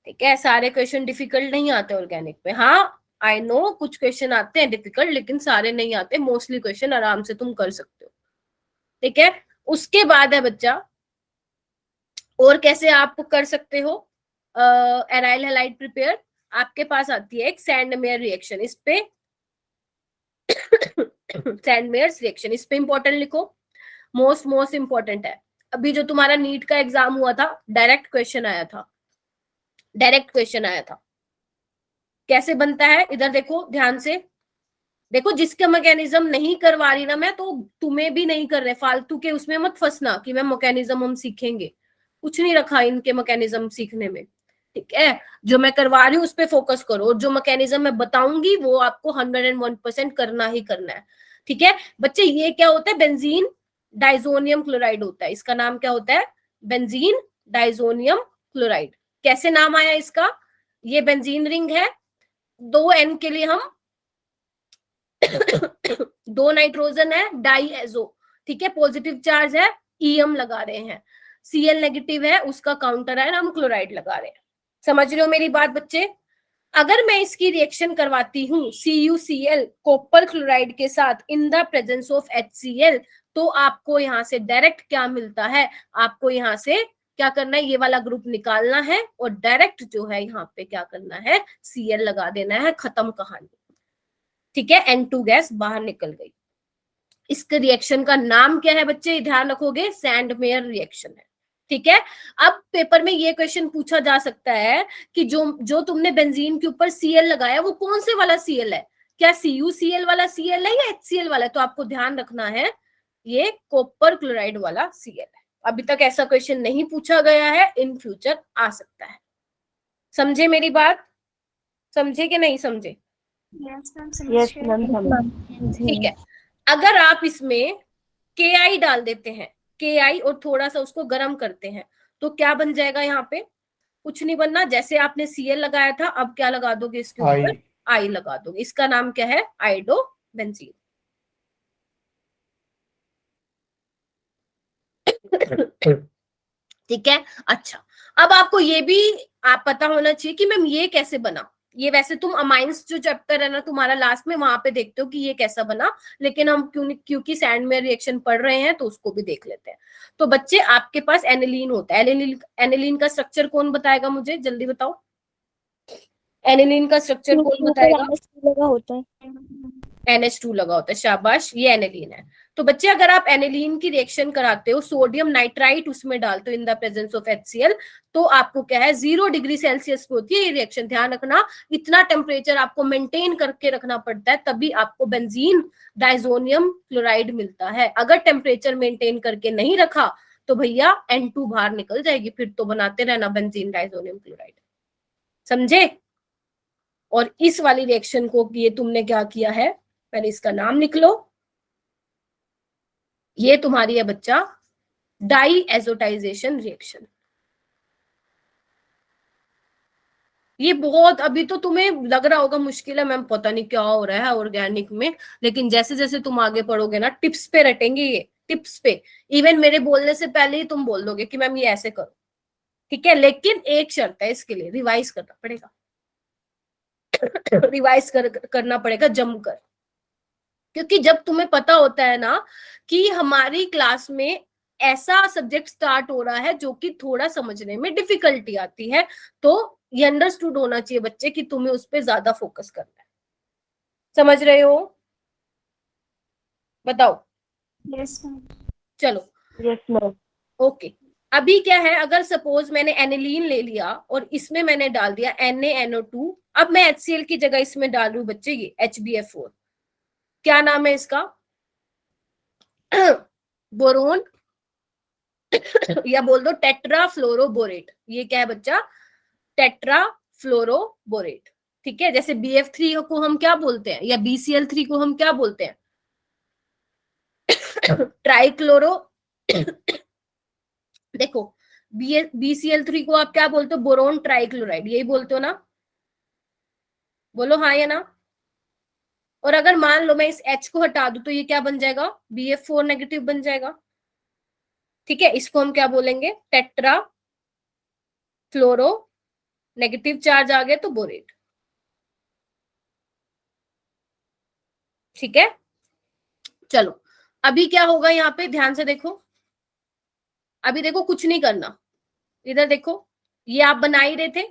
ठीक है। सारे क्वेश्चन डिफिकल्ट नहीं आते ऑर्गेनिक में, हाँ आई नो कुछ क्वेश्चन आते हैं डिफिकल्ट, लेकिन सारे नहीं आते, मोस्टली क्वेश्चन आराम से तुम कर सकते हो, ठीक है। उसके बाद है बच्चा, और कैसे आप कर सकते हो एराइल हैलाइड प्रिपेयर, आपके पास आती है एक सैंडमेयर रिएक्शन, इस पे सैंडमेयर्स रिएक्शन, इस पे इंपॉर्टेंट लिखो, मोस्ट इंपॉर्टेंट है। अभी जो तुम्हारा नीट का एग्जाम हुआ था, डायरेक्ट क्वेश्चन आया था, डायरेक्ट क्वेश्चन आया था। कैसे बनता है इधर देखो ध्यान से, देखो जिसका मैकेनिज्म नहीं करवा रही ना मैं, तो तुम्हें भी नहीं कर रहे, फालतू के उसमें मत फंसना कि मैं मैकेनिज्म हम सीखेंगे, कुछ नहीं रखा इनके मैकेनिज्म सीखने में, ठीक है। जो मैं करवा रही हूँ उस पर फोकस करो, और जो मैकेनिज्म मैं बताऊंगी वो आपको 101% करना ही करना है, ठीक है बच्चे। ये क्या होता है, बेंजीन डाइजोनियम क्लोराइड होता है, इसका नाम क्या होता है, बेंजीन डाइजोनियम क्लोराइड। कैसे नाम आया इसका, ये बेंजीन रिंग है, 2 N के लिए हम 2 नाइट्रोजन है, डाई एजो, ठीक है, पॉजिटिव चार्ज है, EM लगा रहे हैं, Cl नेगेटिव है, उसका काउंटर है, हम क्लोराइड लगा रहे हैं। समझ रहे हो मेरी बात बच्चे। अगर मैं इसकी रिएक्शन करवाती हूँ CuCl कॉपर क्लोराइड के साथ in the presence of HCl, तो आपको यहाँ से डायरेक्ट क्या मिलता है, आपको यहाँ से क्या करना है, ये वाला ग्रुप निकालना है, और डायरेक्ट जो है यहाँ पे क्या करना है, Cl लगा देना है, खत्म कहानी, ठीक है। N2 गैस बाहर निकल गई। इसके रिएक्शन का नाम क्या है बच्चे, ध्यान रखोगे, सैंडमेयर रिएक्शन है, ठीक है। अब पेपर में ये क्वेश्चन पूछा जा सकता है कि जो तुमने बेंजीन के ऊपर Cl लगाया वो कौन से वाला Cl है, क्या CuCl वाला Cl है या HCl वाला है, तो आपको ध्यान रखना है ये कॉपर क्लोराइड वाला Cl है। अभी तक ऐसा क्वेश्चन नहीं पूछा गया है, इन फ्यूचर आ सकता है। समझे मेरी बात, समझे कि नहीं समझे? यस मैम, ठीक है। अगर आप इसमें Ki डाल देते हैं, Ki और थोड़ा सा उसको गर्म करते हैं, तो क्या बन जाएगा, यहाँ पे कुछ नहीं बनना, जैसे आपने Cl लगाया था, अब क्या लगा दोगे इसके ऊपर, I लगा दोगे, इसका नाम क्या है, आइडो बेंजीन। ठीक है, अच्छा अब आपको ये भी आप पता होना चाहिए कि मैम ये कैसे बना, ये वैसे तुम अमाइंस जो चैप्टर है ना तुम्हारा लास्ट में, वहां पे देखते हो कि ये कैसा बना, लेकिन हम क्योंकि सैंडमेयर रिएक्शन पढ़ रहे हैं तो उसको भी देख लेते हैं। तो बच्चे आपके पास एनिलीन होता है, एनिलीन का स्ट्रक्चर कौन बताएगा मुझे, जल्दी बताओ, एनिलीन का स्ट्रक्चर कौन बताएगा, होता है, NH2 लगा होता है, शाबाश, ये एनिलीन है। तो बच्चे अगर आप एनिलीन की रिएक्शन कराते हो, सोडियम नाइट्राइट उसमें डालते हो in the presence of HCl, तो आपको क्या है 0 डिग्री सेल्सियस पे होती है ये रिएक्शन, ध्यान रखना, इतना टेम्परेचर आपको मेंटेन करके रखना पड़ता है, तभी आपको बेंजीन डाइजोनियम क्लोराइड मिलता है। अगर टेम्परेचर मेंटेन करके नहीं रखा तो भैया N2 बाहर निकल जाएगी, फिर तो बनाते रहना बेंजीन डाइजोनियम क्लोराइड, समझे। और इस वाली रिएक्शन को ये तुमने क्या किया है, पहले इसका नाम लिख लो, ये तुम्हारी है बच्चा डाई एजोटाइजेशन रिएक्शन। ये बहुत, अभी तो तुम्हें लग रहा होगा मुश्किल है मैम, पता नहीं क्या हो रहा है ऑर्गेनिक में, लेकिन जैसे जैसे तुम आगे पढ़ोगे ना, टिप्स पे रटेंगे ये, टिप्स पे, इवन मेरे बोलने से पहले ही तुम बोल दोगे कि मैम ये ऐसे करो, ठीक है। लेकिन एक शर्त है, इसके लिए रिवाइज करना पड़ेगा, रिवाइज करना पड़ेगा जमकर, क्योंकि जब तुम्हें पता होता है ना कि हमारी क्लास में ऐसा सब्जेक्ट स्टार्ट हो रहा है जो कि थोड़ा समझने में डिफिकल्टी आती है, तो ये अंडरस्टूड होना चाहिए बच्चे कि तुम्हें उस पर ज्यादा फोकस करना है। समझ रहे हो, बताओ। यस मैम, चलो यस मैम, ओके। अभी क्या है, अगर सपोज मैंने एनिलीन ले लिया और इसमें मैंने डाल दिया NaNO2, अब मैं HCl की जगह इसमें डाल रही हूँ बच्चे ये HbF4, क्या नाम है इसका, बोरोन या बोल दो टेट्राफ्लोरोबोरेट, ये क्या है बच्चा, टेट्राफ्लोरोबोरेट, ठीक है। जैसे BF3 को हम क्या बोलते हैं, या BCl3 को हम क्या बोलते हैं, ट्राइक्लोरो देखो BCl3 को आप क्या बोलते हो, बोरोन ट्राइक्लोराइड, यही बोलते हो ना, बोलो हाँ या ना, और अगर मान लो मैं इस H को हटा दूं तो ये क्या बन जाएगा, BF4 नेगेटिव बन जाएगा। ठीक है, इसको हम क्या बोलेंगे, टेट्रा फ्लोरो, नेगेटिव चार्ज आ गया तो बोरेट। ठीक है, चलो अभी क्या होगा यहाँ पे, ध्यान से देखो। अभी देखो कुछ नहीं करना, इधर देखो, ये आप बना ही रहे थे।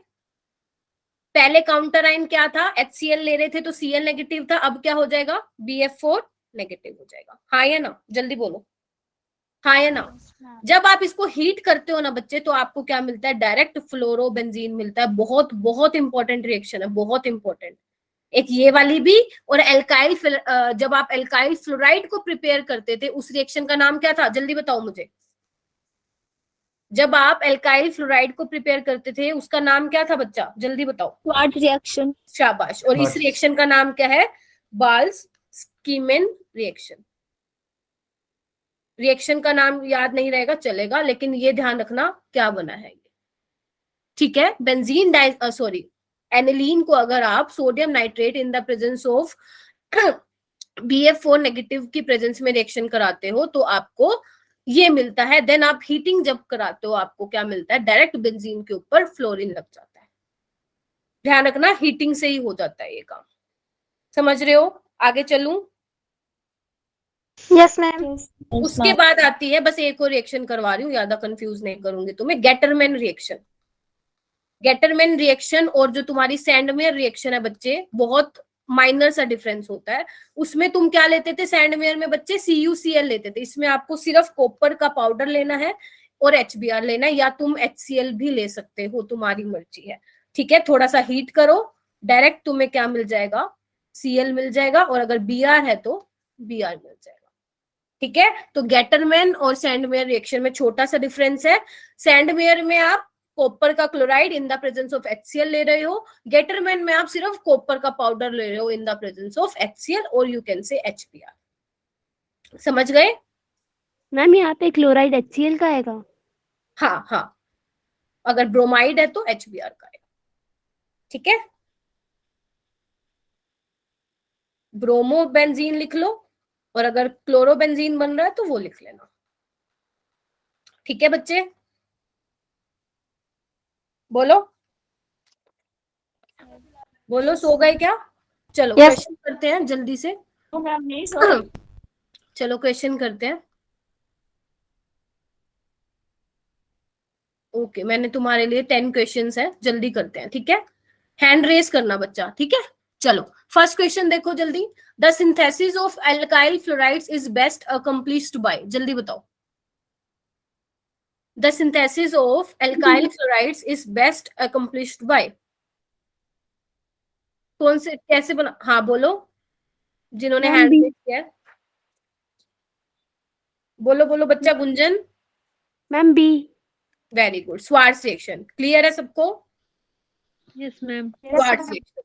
पहले काउंटर आइन क्या था, HCl ले रहे थे तो Cl नेगेटिव था, अब क्या हो जाएगा, BF4 नेगेटिव हो जाएगा। हाँ या ना, जल्दी बोलो, हाँ या ना। जब आप इसको हीट करते हो ना बच्चे, तो आपको क्या मिलता है, डायरेक्ट फ्लोरोबेंजीन मिलता है। बहुत बहुत इंपॉर्टेंट रिएक्शन है, बहुत इंपॉर्टेंट। एक ये वाली भी, और एल्काइल, जब आप एल्काइल फ्लोराइड को प्रिपेयर करते थे, उस रिएक्शन का नाम क्या था, जल्दी बताओ मुझे। जब आप एल्काइल फ्लोराइड को प्रिपेयर करते थे, उसका नाम क्या था बच्चा, जल्दी बताओ। Quartz reaction. शाबाश। और इस रिएक्शन का नाम क्या है, बाल्स स्कीमेन रिएक्शन। रिएक्शन का नाम याद नहीं रहेगा चलेगा, लेकिन ये ध्यान रखना क्या बना है ये। ठीक है, बेंजीन सॉरी एनिलीन को अगर आप sodium nitrate in the presence of BF4 negative की प्रेजेंस में रिएक्शन कराते हो तो आपको ये मिलता है। देन आप हीटिंग जब कराते हो आपको क्या मिलता है, डायरेक्ट बेंजीन के ऊपर फ्लोरीन लग जाता है। ध्यान रखना, हीटिंग से ही हो जाता है ये काम। समझ रहे हो, आगे चलूं। Yes ma'am. उसके बाद आती है, बस एक और रिएक्शन करवा रही हूँ, ज्यादा कंफ्यूज नहीं करूंगी तुम्हें, गेटरमैन रिएक्शन। गेटरमैन रिएक्शन और जो तुम्हारी सैंडमेयर रिएक्शन है बच्चे, बहुत माइनर सा डिफरेंस होता है। उसमें तुम क्या लेते थे, सैंडमेयर में बच्चे CuCl लेते थे। इसमें आपको सिर्फ कॉपर का पाउडर लेना है और HBr लेना है, या तुम HCl भी ले सकते हो, तुम्हारी मर्जी है। ठीक है, थोड़ा सा हीट करो, डायरेक्ट तुम्हें क्या मिल जाएगा, Cl मिल जाएगा, और अगर Br है तो Br मिल जाएगा। ठीक है, तो गेटरमैन और सैंडमेयर रिएक्शन में छोटा सा डिफरेंस है। सैंडमेयर में आप कॉपर का chloride in the presence of HCl ले रहे हो, गेटरमैन में आप सिर्फ कॉपर का पाउडर ले रहे हो in the presence of HCl, और यू कैन से HBr। समझ गए मैम यहाँ पे क्लोराइड HCl का आएगा। हाँ हाँ, अगर ब्रोमाइड है तो HBr का आएगा। ठीक है, ब्रोमोबेंजीन लिख लो, और अगर क्लोरोबेंजीन बन रहा है तो वो लिख लेना। ठीक है बच्चे, बोलो बोलो, सो गए क्या। चलो Yes. क्वेश्चन करते हैं जल्दी से। मैम नहीं सो। चलो क्वेश्चन करते हैं। ओके, मैंने तुम्हारे लिए 10 क्वेश्चंस है, जल्दी करते हैं। ठीक है, हैंड रेस करना बच्चा। ठीक है, चलो फर्स्ट क्वेश्चन देखो जल्दी। The synthesis of alkyl fluorides is best accomplished by, जल्दी बताओ। The synthesis of alkyl fluorides is best accomplished by, कौन से, कैसे बना, हाँ बोलो, जिन्होंने मैम, हैंड B। रेस किया है। बोलो बोलो बच्चा, Gunjan. Ma'am B। Very good, Swarts reaction. Clear है सबको, yes ma'am. Swarts reaction.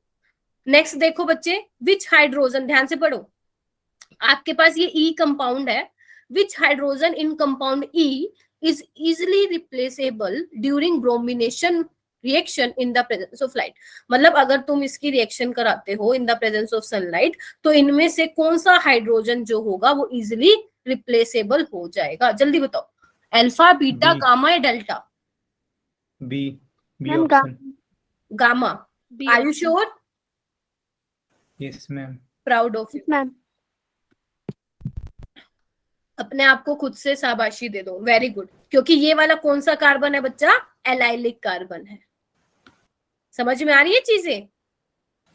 Next देखो बच्चे, विच हाइड्रोजन, ध्यान से पढ़ो, आपके पास ये E कंपाउंड है। Which hydrogen in compound E is easily replaceable during bromination reaction in the presence of light। मतलब अगर तुम इसकी रिएक्शन कराते हो in the presence of sunlight, तो इनमें से कौन सा हाइड्रोजन जो होगा वो इजिली रिप्लेसेबल हो जाएगा, जल्दी बताओ। Alpha, beta, B। गामा या delta. B ma'am option. Gamma. B are you sure, yes ma'am. Proud of you. Ma'am. अपने आप को खुद से शाबाशी दे दो, वेरी गुड। क्योंकि ये वाला कौन सा कार्बन है बच्चा, एलाइलिक कार्बन है। समझ में आ रही है चीजें।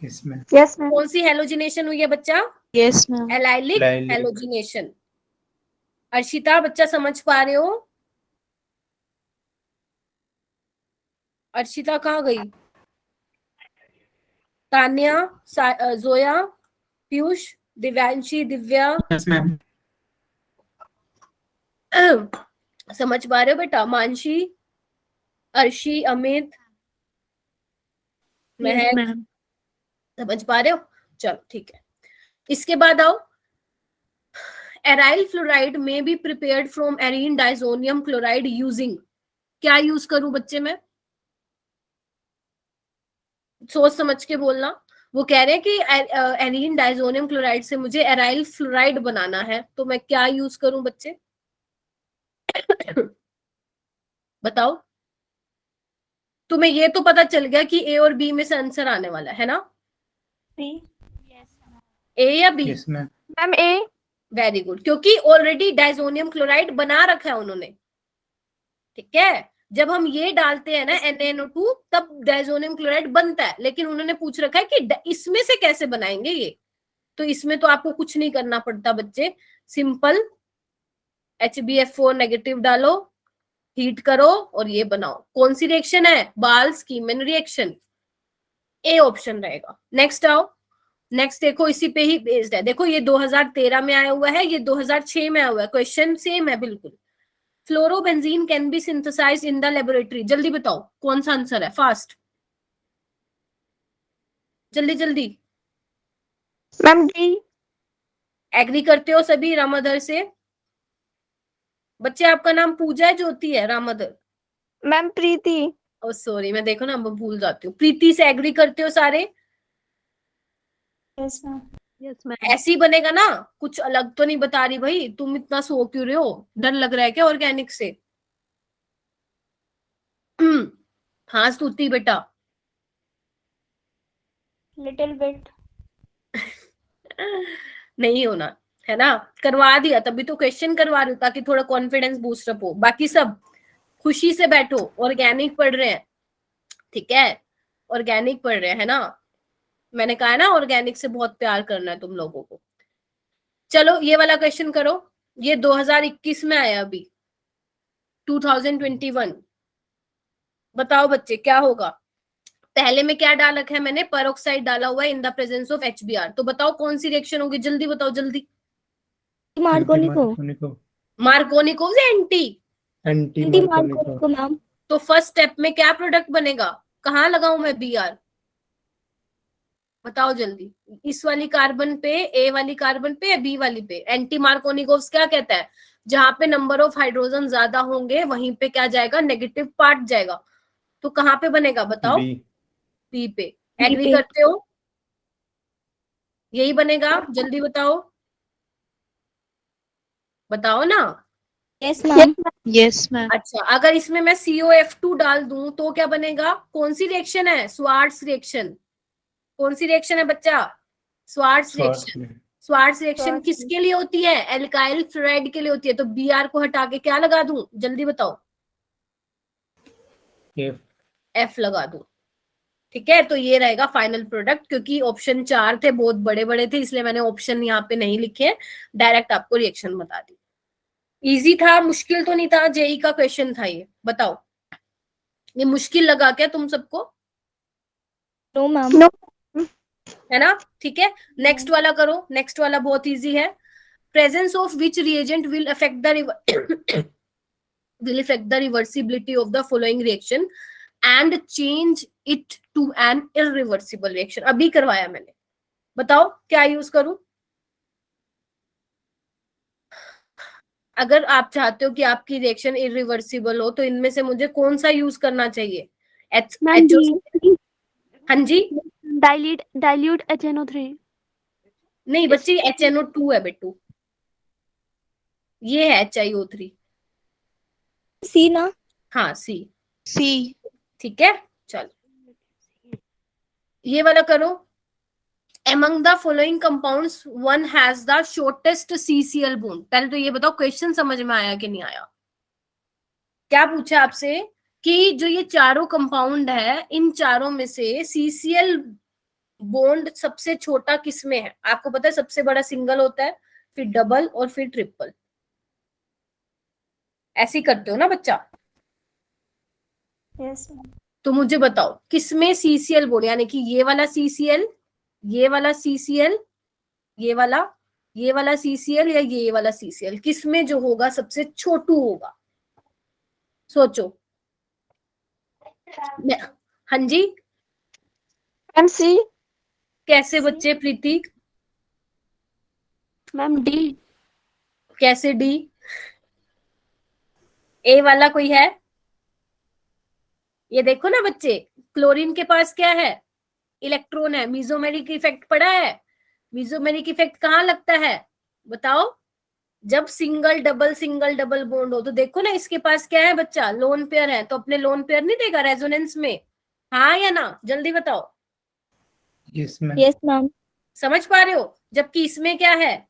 Yes ma'am. Yes ma'am. कौन सी हेलोजिनेशन हुई है बच्चा, yes ma'am. Allylic allylic. Halogenation. Arshita बच्चा समझ पा रहे हो, अर्शिता कहाँ गई, तान्या, जोया, पीयूष, दिव्यांशी, दिव्या, यस मैम। समझ पा रहे हो बेटा, मानसी, अर्शी, अमित, महक, मैम। समझ पा रहे हो। चलो ठीक है, इसके बाद आओ, एराइल फ्लोराइड में be prepared from arene diazonium chloride using, क्या यूज करूं बच्चे में, सोच समझ के बोलना। वो कह रहे हैं कि एरीन डाइजोनियम क्लोराइड से मुझे एराइल फ्लोराइड बनाना है, तो मैं क्या यूज करूं बच्चे? बताओ। तुम्हें ये तो पता चल गया कि ए और बी में से आंसर आने वाला है ना? ए या बी? Yes ma'am. मैम ए। वेरी गुड, क्योंकि ऑलरेडी डाइजोनियम क्लोराइड बना रखा है उन्होंने, ठीक है। जब हम ये डालते हैं ना NaNO2 तब डाइजोनियम क्लोराइड बनता है, लेकिन उन्होंने पूछ रखा है कि इसमें से कैसे बनाएंगे ये। तो इसमें तो आपको कुछ नहीं करना पड़ता बच्चे, सिंपल HbF4 नेगेटिव डालो, हीट करो और ये बनाओ। कौन सी रिएक्शन है? बाल्स-कीमन रिएक्शन, ए ऑप्शन रहेगा। नेक्स्ट आओ, नेक्स्ट देखो इसी पे ही बेस्ड है। देखो ये 2013 में आया हुआ है, ये 2006 में आया हुआ है, क्वेश्चन सेम है बिल्कुल। Fluorobenzene can be synthesised in the laboratory, जल्दी बताओ कौन सा आंसर है, फास्ट, जल्दी जल्दी। Ma'am D. एग्री करते हो सभी रामाधर से? बच्चे आपका नाम पूजा है, ज्योति है, रामाधर? मैम प्रीति। ओ सॉरी, मैं देखो ना मैं भूल जाती हूँ। प्रीति से एग्री करते हो सारे? Yes ma'am. Yes ma'am. ऐसे ही बनेगा ना, कुछ अलग तो नहीं बता रही भाई? तुम इतना सो क्यों रहे हो? डर लग रहा है क्या ऑर्गेनिक से? हाँ स्तुति बेटा। Little bit. नहीं होना है ना, करवा दिया तभी तो क्वेश्चन करवा रही हूँ, ताकि थोड़ा कॉन्फिडेंस बूस्ट अप हो। बाकी सब खुशी से बैठो, ऑर्गेनिक पढ़ रहे हैं, ठीक है, ऑर्गेनिक पढ़ रहे हैं ना। मैंने कहा है ना ऑर्गेनिक से बहुत प्यार करना है तुम लोगों को। चलो ये वाला क्वेश्चन करो, ये 2021 में आया अभी, 2021। बताओ बच्चे क्या होगा? पहले में क्या डाल रखा है मैंने? पेरोक्साइड डाला हुआ है in the presence of HBr। तो बताओ कौन सी रिएक्शन होगी, जल्दी बताओ जल्दी। मार्कोनिको। मार्कोनिको से anti anti Markovnikov. Markovnikov ma'am. तो फर्स्ट स्टेप में क्या प्रोडक्ट बनेगा? कहाँ लगाऊं मैं Br? बताओ जल्दी। इस वाली कार्बन पे, ए वाली कार्बन पे या बी वाली पे? एंटी मार्कोनिकोव्स क्या कहता है? जहां पे नंबर ऑफ हाइड्रोजन ज्यादा होंगे वहीं पे क्या जाएगा? नेगेटिव पार्ट जाएगा। तो कहाँ पे बनेगा बताओ? बी पे। एग्री करते हो? यही बनेगा, जल्दी बताओ, बताओ ना। Yes ma'am. Yes ma'am. अच्छा, अगर इसमें मैं COF2 डाल दूं तो क्या बनेगा? कौन सी रिएक्शन है? Swarts reaction. कौन सी रिएक्शन है बच्चा? Swarts reaction. स्वार्ट्स रिएक्शन किसके लिए होती है? एल्काइल फ्लोराइड के लिए होती है। तो Br को हटा के क्या लगा दूं, जल्दी बताओ? F लगा दूं, ठीक है। तो ये रहेगा फाइनल प्रोडक्ट, क्योंकि ऑप्शन 4 थे, बहुत बड़े बड़े थे, इसलिए मैंने ऑप्शन यहाँ पे नहीं लिखे, डायरेक्ट आपको रिएक्शन बता दी। इजी था, मुश्किल तो नहीं था, जेई का क्वेश्चन था ये। बताओ ये मुश्किल लगा क्या तुम सबको? No ma'am. है ना, ठीक है। नेक्स्ट वाला करो, नेक्स्ट वाला बहुत इजी है। Presence of which reagent will affect the reversibility of the following reaction and change it to an irreversible reaction. अभी करवाया मैंने, बताओ क्या यूज करूं? अगर आप चाहते हो कि आपकी रिएक्शन इरिवर्सिबल हो तो इनमें से मुझे कौन सा यूज करना चाहिए? हाँ जी, डाइल्यूट HNO3। नहीं बच्ची, HNO2 है बेटू, ये है HiO3। सी ना? हाँ सी, सी। ठीक है। चलो ये वाला करो। Among the following compounds one has the shortest CCl bond। पहले तो ये बताओ क्वेश्चन समझ में आया कि नहीं आया? क्या पूछा आपसे कि जो ये चारों कंपाउंड है, इन चारों में से CCl बॉन्ड सबसे छोटा किसमें है? आपको पता है सबसे बड़ा सिंगल होता है, फिर डबल और फिर ट्रिपल। ऐसे ही करते हो ना बच्चा? यस। तो मुझे बताओ किसमें CCl बॉन्ड, यानी कि ये वाला CCl, ये वाला CCl, ये वाला CCl या ये वाला CCl, किसमें जो होगा सबसे छोटू होगा? सोचो। हाँ जी, सी। कैसे बच्चे? प्रीति मैम डी। कैसे डी? ए वाला कोई है? ये देखो ना बच्चे, क्लोरीन के पास क्या है? इलेक्ट्रॉन है। मीजोमेरिक इफेक्ट पढ़ा है? मीजोमेरिक इफेक्ट कहाँ लगता है बताओ? जब सिंगल डबल बॉन्ड हो। तो देखो ना इसके पास क्या है बच्चा, लोन पेयर है, तो अपने लोन पेयर नहीं देगा रेजोनेंस में, हाँ या ना? जल्दी बताओ। Yes ma'am. Yes ma'am. समझ पा रहे हो? जबकि इसमें क्या है,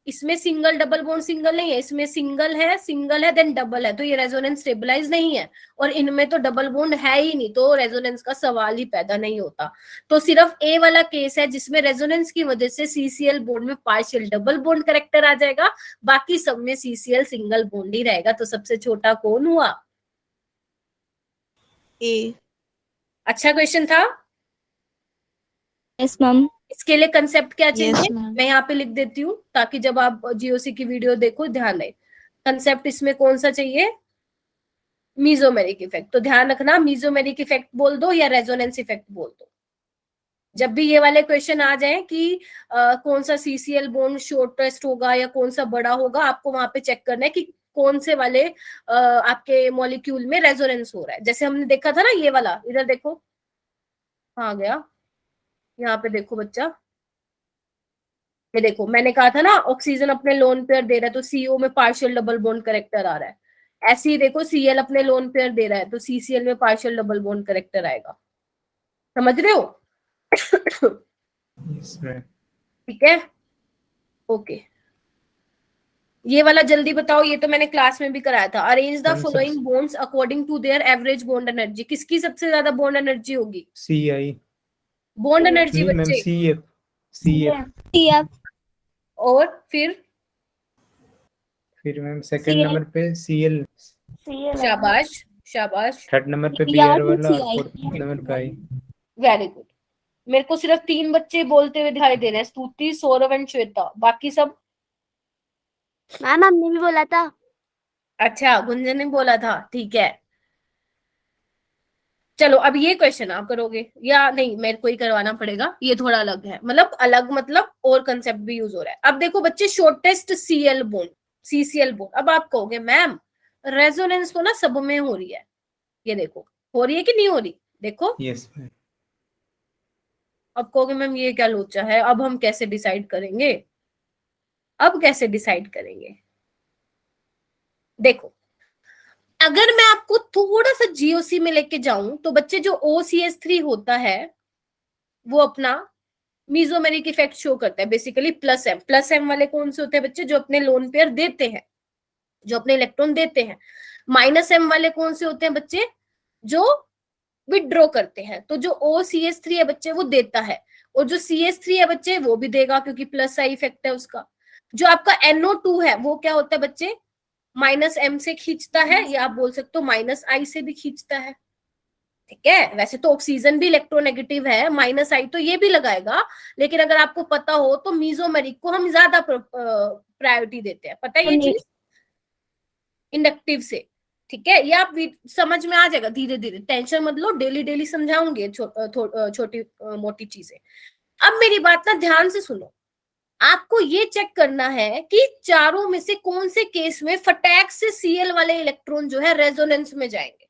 इसमें सिंगल डबल बॉन्ड सिंगल नहीं है, इसमें सिंगल है देन डबल है, तो ये रेजोनेंस स्टेबलाइज नहीं है। और इनमें तो डबल बॉन्ड है ही नहीं, तो रेजोनेंस का सवाल ही पैदा नहीं होता। तो सिर्फ ए वाला केस है जिसमें रेजोनेंस की वजह से सीसीएल बॉन्ड में पार्शियल डबल बॉन्ड कैरेक्टर आ जाएगा, बाकी सब में सीसीएल सिंगल बॉन्ड ही रहेगा। तो सबसे छोटा कौन हुआ? ए। अच्छा क्वेश्चन था। Yes ma'am. इसके लिए कंसेप्ट क्या Yes, चाहिए? ma'am. मैं यहाँ पे लिख देती हूँ ताकि जब आप जीओसी की वीडियो देखो ध्यान रहे। कंसेप्ट इसमें कौन सा चाहिए? Mesomeric effect. तो ध्यान रखना, मीजोमेरिक इफेक्ट बोल दो या रेजोनेंस इफेक्ट बोल दो। जब भी ये वाले क्वेश्चन आ जाए कि कौन सा सीसीएल बॉन्ड शॉर्टेस्ट होगा या कौन सा बड़ा होगा, आपको वहां पे चेक करना है कि कौन से वाले आपके मॉलिक्यूल में रेजोनेंस हो रहा है। जैसे हमने देखा था ना ये वाला, इधर देखो कहाँ गया, यहाँ पे देखो बच्चा, ये देखो मैंने कहा था ना ऑक्सीजन अपने लोन पेयर दे रहा है तो सीओ में पार्शियल डबल बॉन्ड कैरेक्टर आ रहा है। ऐसे ही देखो सीएल अपने लोन पेयर दे रहा है तो सीसीएल में पार्शियल डबल बॉन्ड कैरेक्टर आएगा। समझ रहे हो? Yes ma'am. ठीक है, ओके। ये वाला जल्दी बताओ, ये तो मैंने क्लास में भी कराया था। अरेंज द कौन सा? Following bonds according to their average bond energy. किसकी सबसे ज्यादा बॉन्ड एनर्जी होगी? CI। बॉन्ड एनर्जी नहीं मैम, बच्चे। CF। CF। और फिर मैम सेकंड CL। नंबर पे CL। शाबाश शाबाश, थर्ड नंबर पे याद BR वाला और CI। फोर्थ नंबर पे I। Very good. मेरे को सिर्फ 3 बच्चे बोलते हुए दिखाई दे रहे हैं, स्तुति, सौरभ एंड श्वेता। बाकी सब मैम हमने भी बोला था। अच्छा, गुंजन ने बोला था, ठीक है। चलो अब ये क्वेश्चन आप करोगे या नहीं? मेरे को ही करवाना पड़ेगा, ये थोड़ा अलग है, मतलब अलग मतलब और कंसेप्ट भी यूज हो रहा है। अब देखो बच्चे, shortest CL bond, CCL bond. अब आप कहोगे मैम रेजोनेंस तो ना सब में हो रही है, ये देखो हो रही है कि नहीं हो रही? देखो यस मैम। अब कहोगे मैम ये क्या लोचा है, अब हम कैसे डिसाइड करेंगे? अब कैसे डिसाइड करेंगे? देखो, अगर मैं आपको थोड़ा सा जीओसी में लेके जाऊं तो बच्चे जो OCH3 होता है वो अपना मीजोमेरिक इफेक्ट शो करता है बेसिकली प्लस एम वाले कौन से होते हैं बच्चे? जो अपने लोन पेयर देते हैं, जो अपने इलेक्ट्रॉन देते हैं। माइनस एम वाले कौन से होते हैं बच्चे? जो विड्रॉ करते हैं। तो जो OCH3 है बच्चे वो देता है, और जो CH3 है बच्चे वो भी देगा क्योंकि प्लस आई इफेक्ट है उसका। जो आपका NO2 है वो क्या होता है बच्चे? माइनस एम से खींचता है, या आप बोल सकते हो माइनस आई से भी खींचता है। ठीक है, वैसे तो ऑक्सीजन भी इलेक्ट्रोनेगेटिव है, माइनस आई तो ये भी लगाएगा, लेकिन अगर आपको पता हो तो मीजोमेरिक को हम ज्यादा प्रायोरिटी देते हैं, पता है ये चीज, इंडक्टिव से। ठीक है, ये आप समझ में आ जाएगा धीरे धीरे, टेंशन मत लो, डेली डेली समझाऊंगे छोटी मोटी चीजें। अब मेरी बात ना ध्यान से सुनो, आपको ये चेक करना है कि चारों में से कौन से केस में फटैक से सीएल वाले इलेक्ट्रॉन जो है रेजोनेंस में जाएंगे।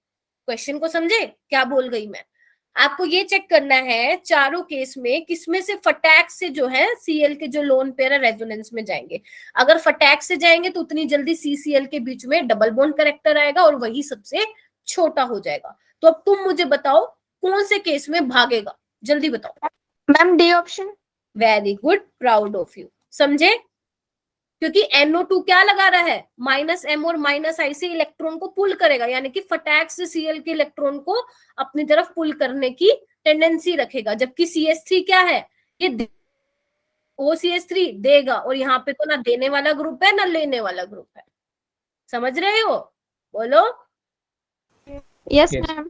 क्वेश्चन को समझे क्या बोल गई मैं? आपको ये चेक करना है चारों केस में किसमें से फटैक से जो है सीएल के जो लोन पेयर है रेजोनेंस में जाएंगे। अगर फटैक से जाएंगे तो उतनी जल्दी सीसीएल के बीच में डबल बॉन्ड कैरेक्टर आएगा और वही सबसे छोटा हो जाएगा। तो अब तुम मुझे बताओ कौन से केस में भागेगा, जल्दी बताओ। Ma'am D option. Very good, proud of you. समझे? क्योंकि NO2 क्या लगा रहा है? माइनस एम और माइनस आई से इलेक्ट्रॉन को पुल करेगा, यानी कि फटैक से सीएल के इलेक्ट्रॉन को अपनी तरफ पुल करने की टेंडेंसी रखेगा। जबकि CH3 क्या है? ये OCH3 देगा, और यहाँ पे तो ना देने वाला ग्रुप है ना लेने वाला ग्रुप है। समझ रहे हो? बोलो। Yes Yes. मैम।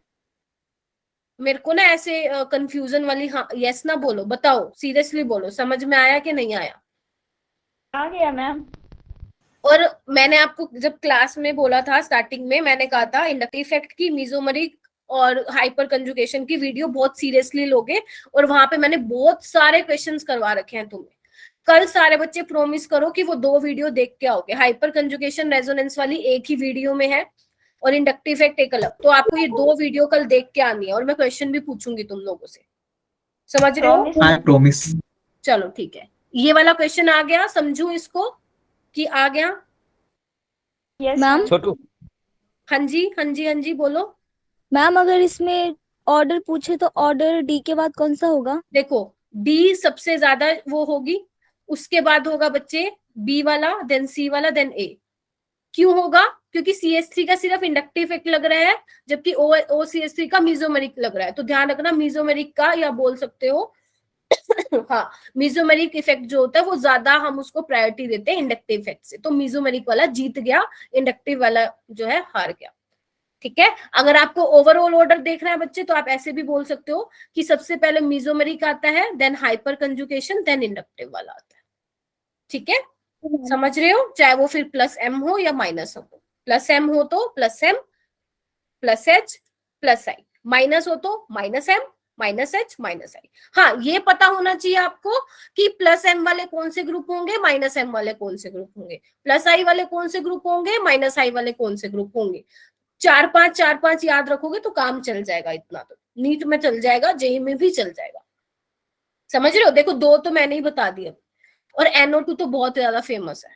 मेरे को ना ऐसे कंफ्यूजन वाली, हाँ यस ना बोलो, बताओ सीरियसली बोलो, समझ में आया कि नहीं आया? आ गया मैम। और मैंने आपको जब क्लास में बोला था स्टार्टिंग में, मैंने कहा था इंडक्टिव इफेक्ट की, मीजोमेरिक और हाइपर कंजुगेशन की वीडियो बहुत सीरियसली लोगे, और वहां पे मैंने बहुत सारे क्वेश्चंस करवा रखे हैं तुम्हें। कल सारे बच्चे प्रॉमिस करो कि वो 2 वीडियो देख के आओगे। हाइपर कंजुगेशन रेजोनेंस वाली एक ही वीडियो में है, और इंडक्टिव इफेक्ट एक अलग। तो आपको ये 2 वीडियो कल देख के आनी है और मैं क्वेश्चन भी पूछूंगी तुम लोगों से, समझ रहे हो? Promise. प्रॉमिस। चलो ठीक है, ये वाला क्वेश्चन आ गया, समझू इसको कि आ गया? Yes, ma'am ma'am. छोटू हाँ जी हाँ जी हाँ जी बोलो। मैम अगर इसमें ऑर्डर पूछे तो ऑर्डर डी के बाद कौन सा होगा? देखो डी सबसे ज्यादा वो होगी, उसके बाद होगा बच्चे बी वाला, देन सी वाला, देन ए। क्यों होगा? क्योंकि CH3 का सिर्फ इंडक्टिव इफेक्ट लग रहा है, जबकि OCH3 का मीजोमेरिक लग रहा है। तो ध्यान रखना मीजोमेरिक का, या बोल सकते हो हाँ, मीजोमेरिक इफेक्ट जो होता है वो ज्यादा हम उसको प्रायोरिटी देते हैं इंडक्टिव इफेक्ट से। तो मीजोमेरिक वाला जीत गया, इंडक्टिव वाला जो है हार गया। ठीक है, अगर आपको ओवरऑल ऑर्डर देखना है बच्चे तो आप ऐसे भी बोल सकते हो कि सबसे पहले मीजोमेरिक आता है, then hyperconjugation, then inductive वाला आता है। ठीक है, समझ रहे हो? चाहे वो फिर +M हो या -M हो। +M हो तो +M +H +I, माइनस हो तो -M -H -I। हाँ, ये पता होना चाहिए आपको कि +M वाले कौन से ग्रुप होंगे, -M वाले कौन से ग्रुप होंगे, +I वाले कौन से ग्रुप होंगे, -I वाले कौन से ग्रुप होंगे। 4-5 याद रखोगे तो काम चल जाएगा। इतना तो नीट में चल जाएगा, जेई में भी चल जाएगा। समझ रहे हो? देखो 2 तो मैंने ही बता दिया, और NO2 तो बहुत ज्यादा फेमस है।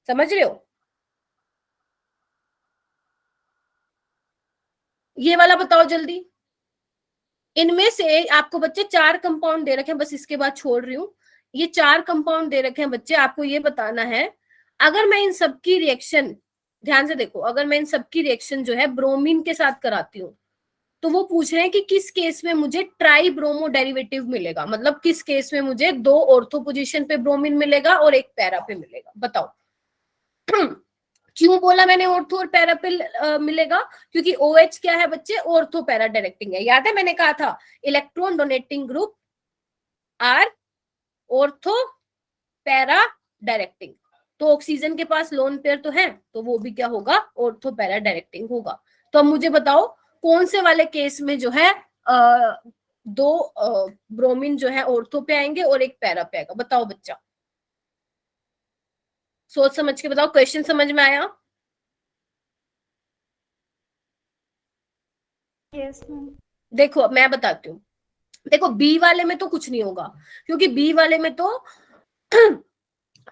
समझ रहे हो? ये वाला बताओ जल्दी। इनमें से आपको बच्चे 4 कंपाउंड दे रखे हैं, बस इसके बाद छोड़ रही हूं। ये 4 कंपाउंड दे रखे हैं बच्चे, आपको ये बताना है अगर मैं इन सबकी रिएक्शन, ध्यान से देखो, अगर मैं इन सबकी रिएक्शन जो है ब्रोमीन के साथ कराती हूँ तो वो पूछ रहे हैं कि किस केस में मुझे ट्राई ब्रोमो डेरिवेटिव मिलेगा, मतलब किस केस में मुझे 2 ऑर्थो पोजीशन पे ब्रोमीन मिलेगा और 1 पैरा पे मिलेगा। बताओ क्यों बोला मैंने ऑर्थो और पैरा पे मिलेगा? क्योंकि OH क्या है बच्चे? ऑर्थो पैरा डायरेक्टिंग है। याद है मैंने कहा था electron donating group are ortho para directing. तो ऑक्सीजन के पास लोन पेयर तो है, तो वो भी क्या होगा? ऑर्थो पैरा डायरेक्टिंग होगा। तो अब मुझे बताओ कौन से वाले केस में जो है 2 ब्रोमीन जो है ऑर्थो पे आएंगे और 1 पैरा पे आएगा? बताओ बच्चा, सोच समझ के बताओ। क्वेश्चन समझ में आया? Yes, ma'am. देखो मैं बताती हूँ। देखो बी वाले में तो कुछ नहीं होगा, क्योंकि बी वाले में तो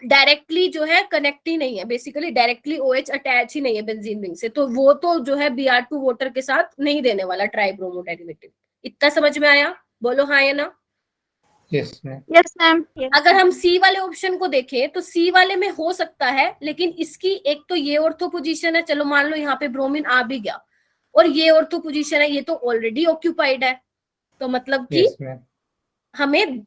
डायरेक्टली जो है कनेक्ट ही नहीं है, बेसिकली डायरेक्टली OH अटैच ही नहीं है बेंजीन रिंग से, तो वो तो जो है Br2 वाटर के साथ नहीं देने वाला ट्राइब्रोमो डेरिवेटिव। इतना समझ में आया? बोलो हाँ या ना। Yes ma'am. Yes, ma'am. Yes. अगर हम सी वाले ऑप्शन को देखें तो सी वाले में हो सकता है, लेकिन इसकी एक तो ये ऑर्थो पोजीशन है, चलो मान लो यहाँ पे ब्रोमीन आ भी गया, और ये ऑर्थो पोजीशन है, ये तो ऑलरेडी ऑक्यूपाइड है, तो मतलब कि यस मैम। हमें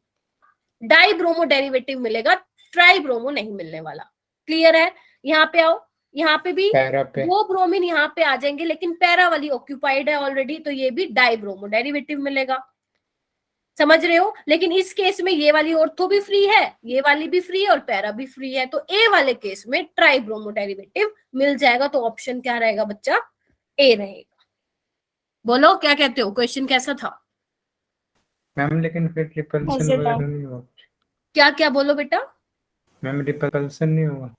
डाई ब्रोमो डेरिवेटिव मिलेगा, ट्राई ब्रोमो नहीं मिलने वाला। क्लियर है? यहाँ पे आओ, यहाँ पे भी पैरा पे 2 ब्रोमीन यहाँ पे आ जाएंगे, लेकिन पैरा वाली ऑक्यूपाइड है ऑलरेडी, तो ये भी डाई ब्रोमो डेरिवेटिव मिलेगा। समझ रहे हो? लेकिन इस केस में ये वाली ऑर्थो भी फ्री है, ये वाली भी फ्री है, और पैरा भी फ्री है, तो ए वाले केस में ट्राई ब्रोमो डेरिवेटिव मिल जाएगा। तो ऑप्शन क्या रहेगा बच्चा? ए रहेगा। बोलो क्या कहते हो? क्वेश्चन कैसा था मैम? लेकिन फिर रिपल्सन ऐसे वगैरह था। नहीं होगा? क्या? क्या बोलो बेटा? मैम रिपल्सन नहीं होगा?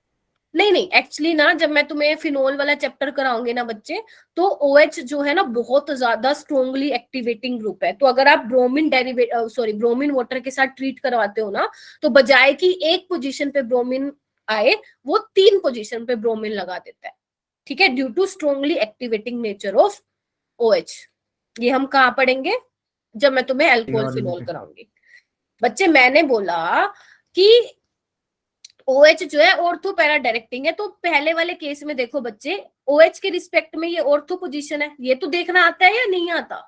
नहीं, एक्चुअली ना जब मैं तुम्हें फिनोल वाला चैप्टर कराऊंगी ना बच्चे, तो OH जो है ना बहुत ज्यादा स्ट्रोंगली एक्टिवेटिंग ग्रुप है। तो अगर आप ब्रोमीन वाटर के साथ ट्रीट करवाते हो ना, तो बजाय कि 1 पोजीशन पे ब्रोमीन आए, वो 3 पोजीशन पे ब्रोमीन लगा देता है। ठीक है, due to strongly activating nature of OH। ये हम कहाँ पढ़ेंगे? जब मैं तुम्हें अल्कोहल फिनोल कराऊंगी। बच्चे मैंने बोला कि OH जो है ऑर्थो पैरा डायरेक्टिंग है, तो पहले वाले केस में देखो बच्चे, OH के रिस्पेक्ट में ये ऑर्थो पोजीशन है, ये तो देखना आता है या नहीं आता?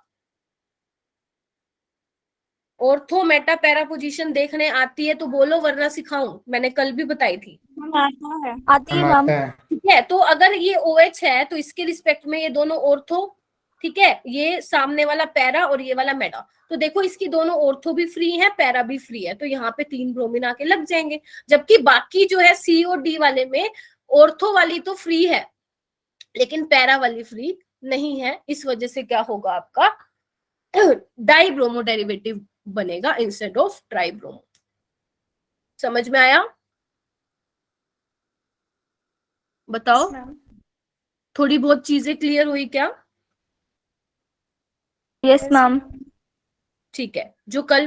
ऑर्थो मेटा पैरा पोजीशन देखने आती है तो बोलो, वरना सिखाऊं? मैंने कल भी बताई थी। Ma'am, आता है. आती है हम मैम। आता है। ठीक है, तो अगर ये OH है तो इसके रिस्पेक्ट में ये दोनों ऑर्थो, ठीक है, ये सामने वाला पैरा और ये वाला मेटा, तो देखो इसकी दोनों ऑर्थो भी फ्री है, पैरा भी फ्री है, तो यहाँ पे 3 ब्रोमीन आके लग जाएंगे। जबकि बाकी जो है सी और डी वाले में ऑर्थो वाली तो फ्री है, लेकिन पैरा वाली फ्री नहीं है। इस वजह से क्या होगा आपका? डाई ब्रोमो डेरिवेटिव बनेगा इंस्टेड ऑफ ट्राई ब्रोमो। समझ में आया? बताओ। Yes, ma'am. थोड़ी बहुत चीजें क्लियर हुई क्या? Yes ma'am. ठीक है, जो कल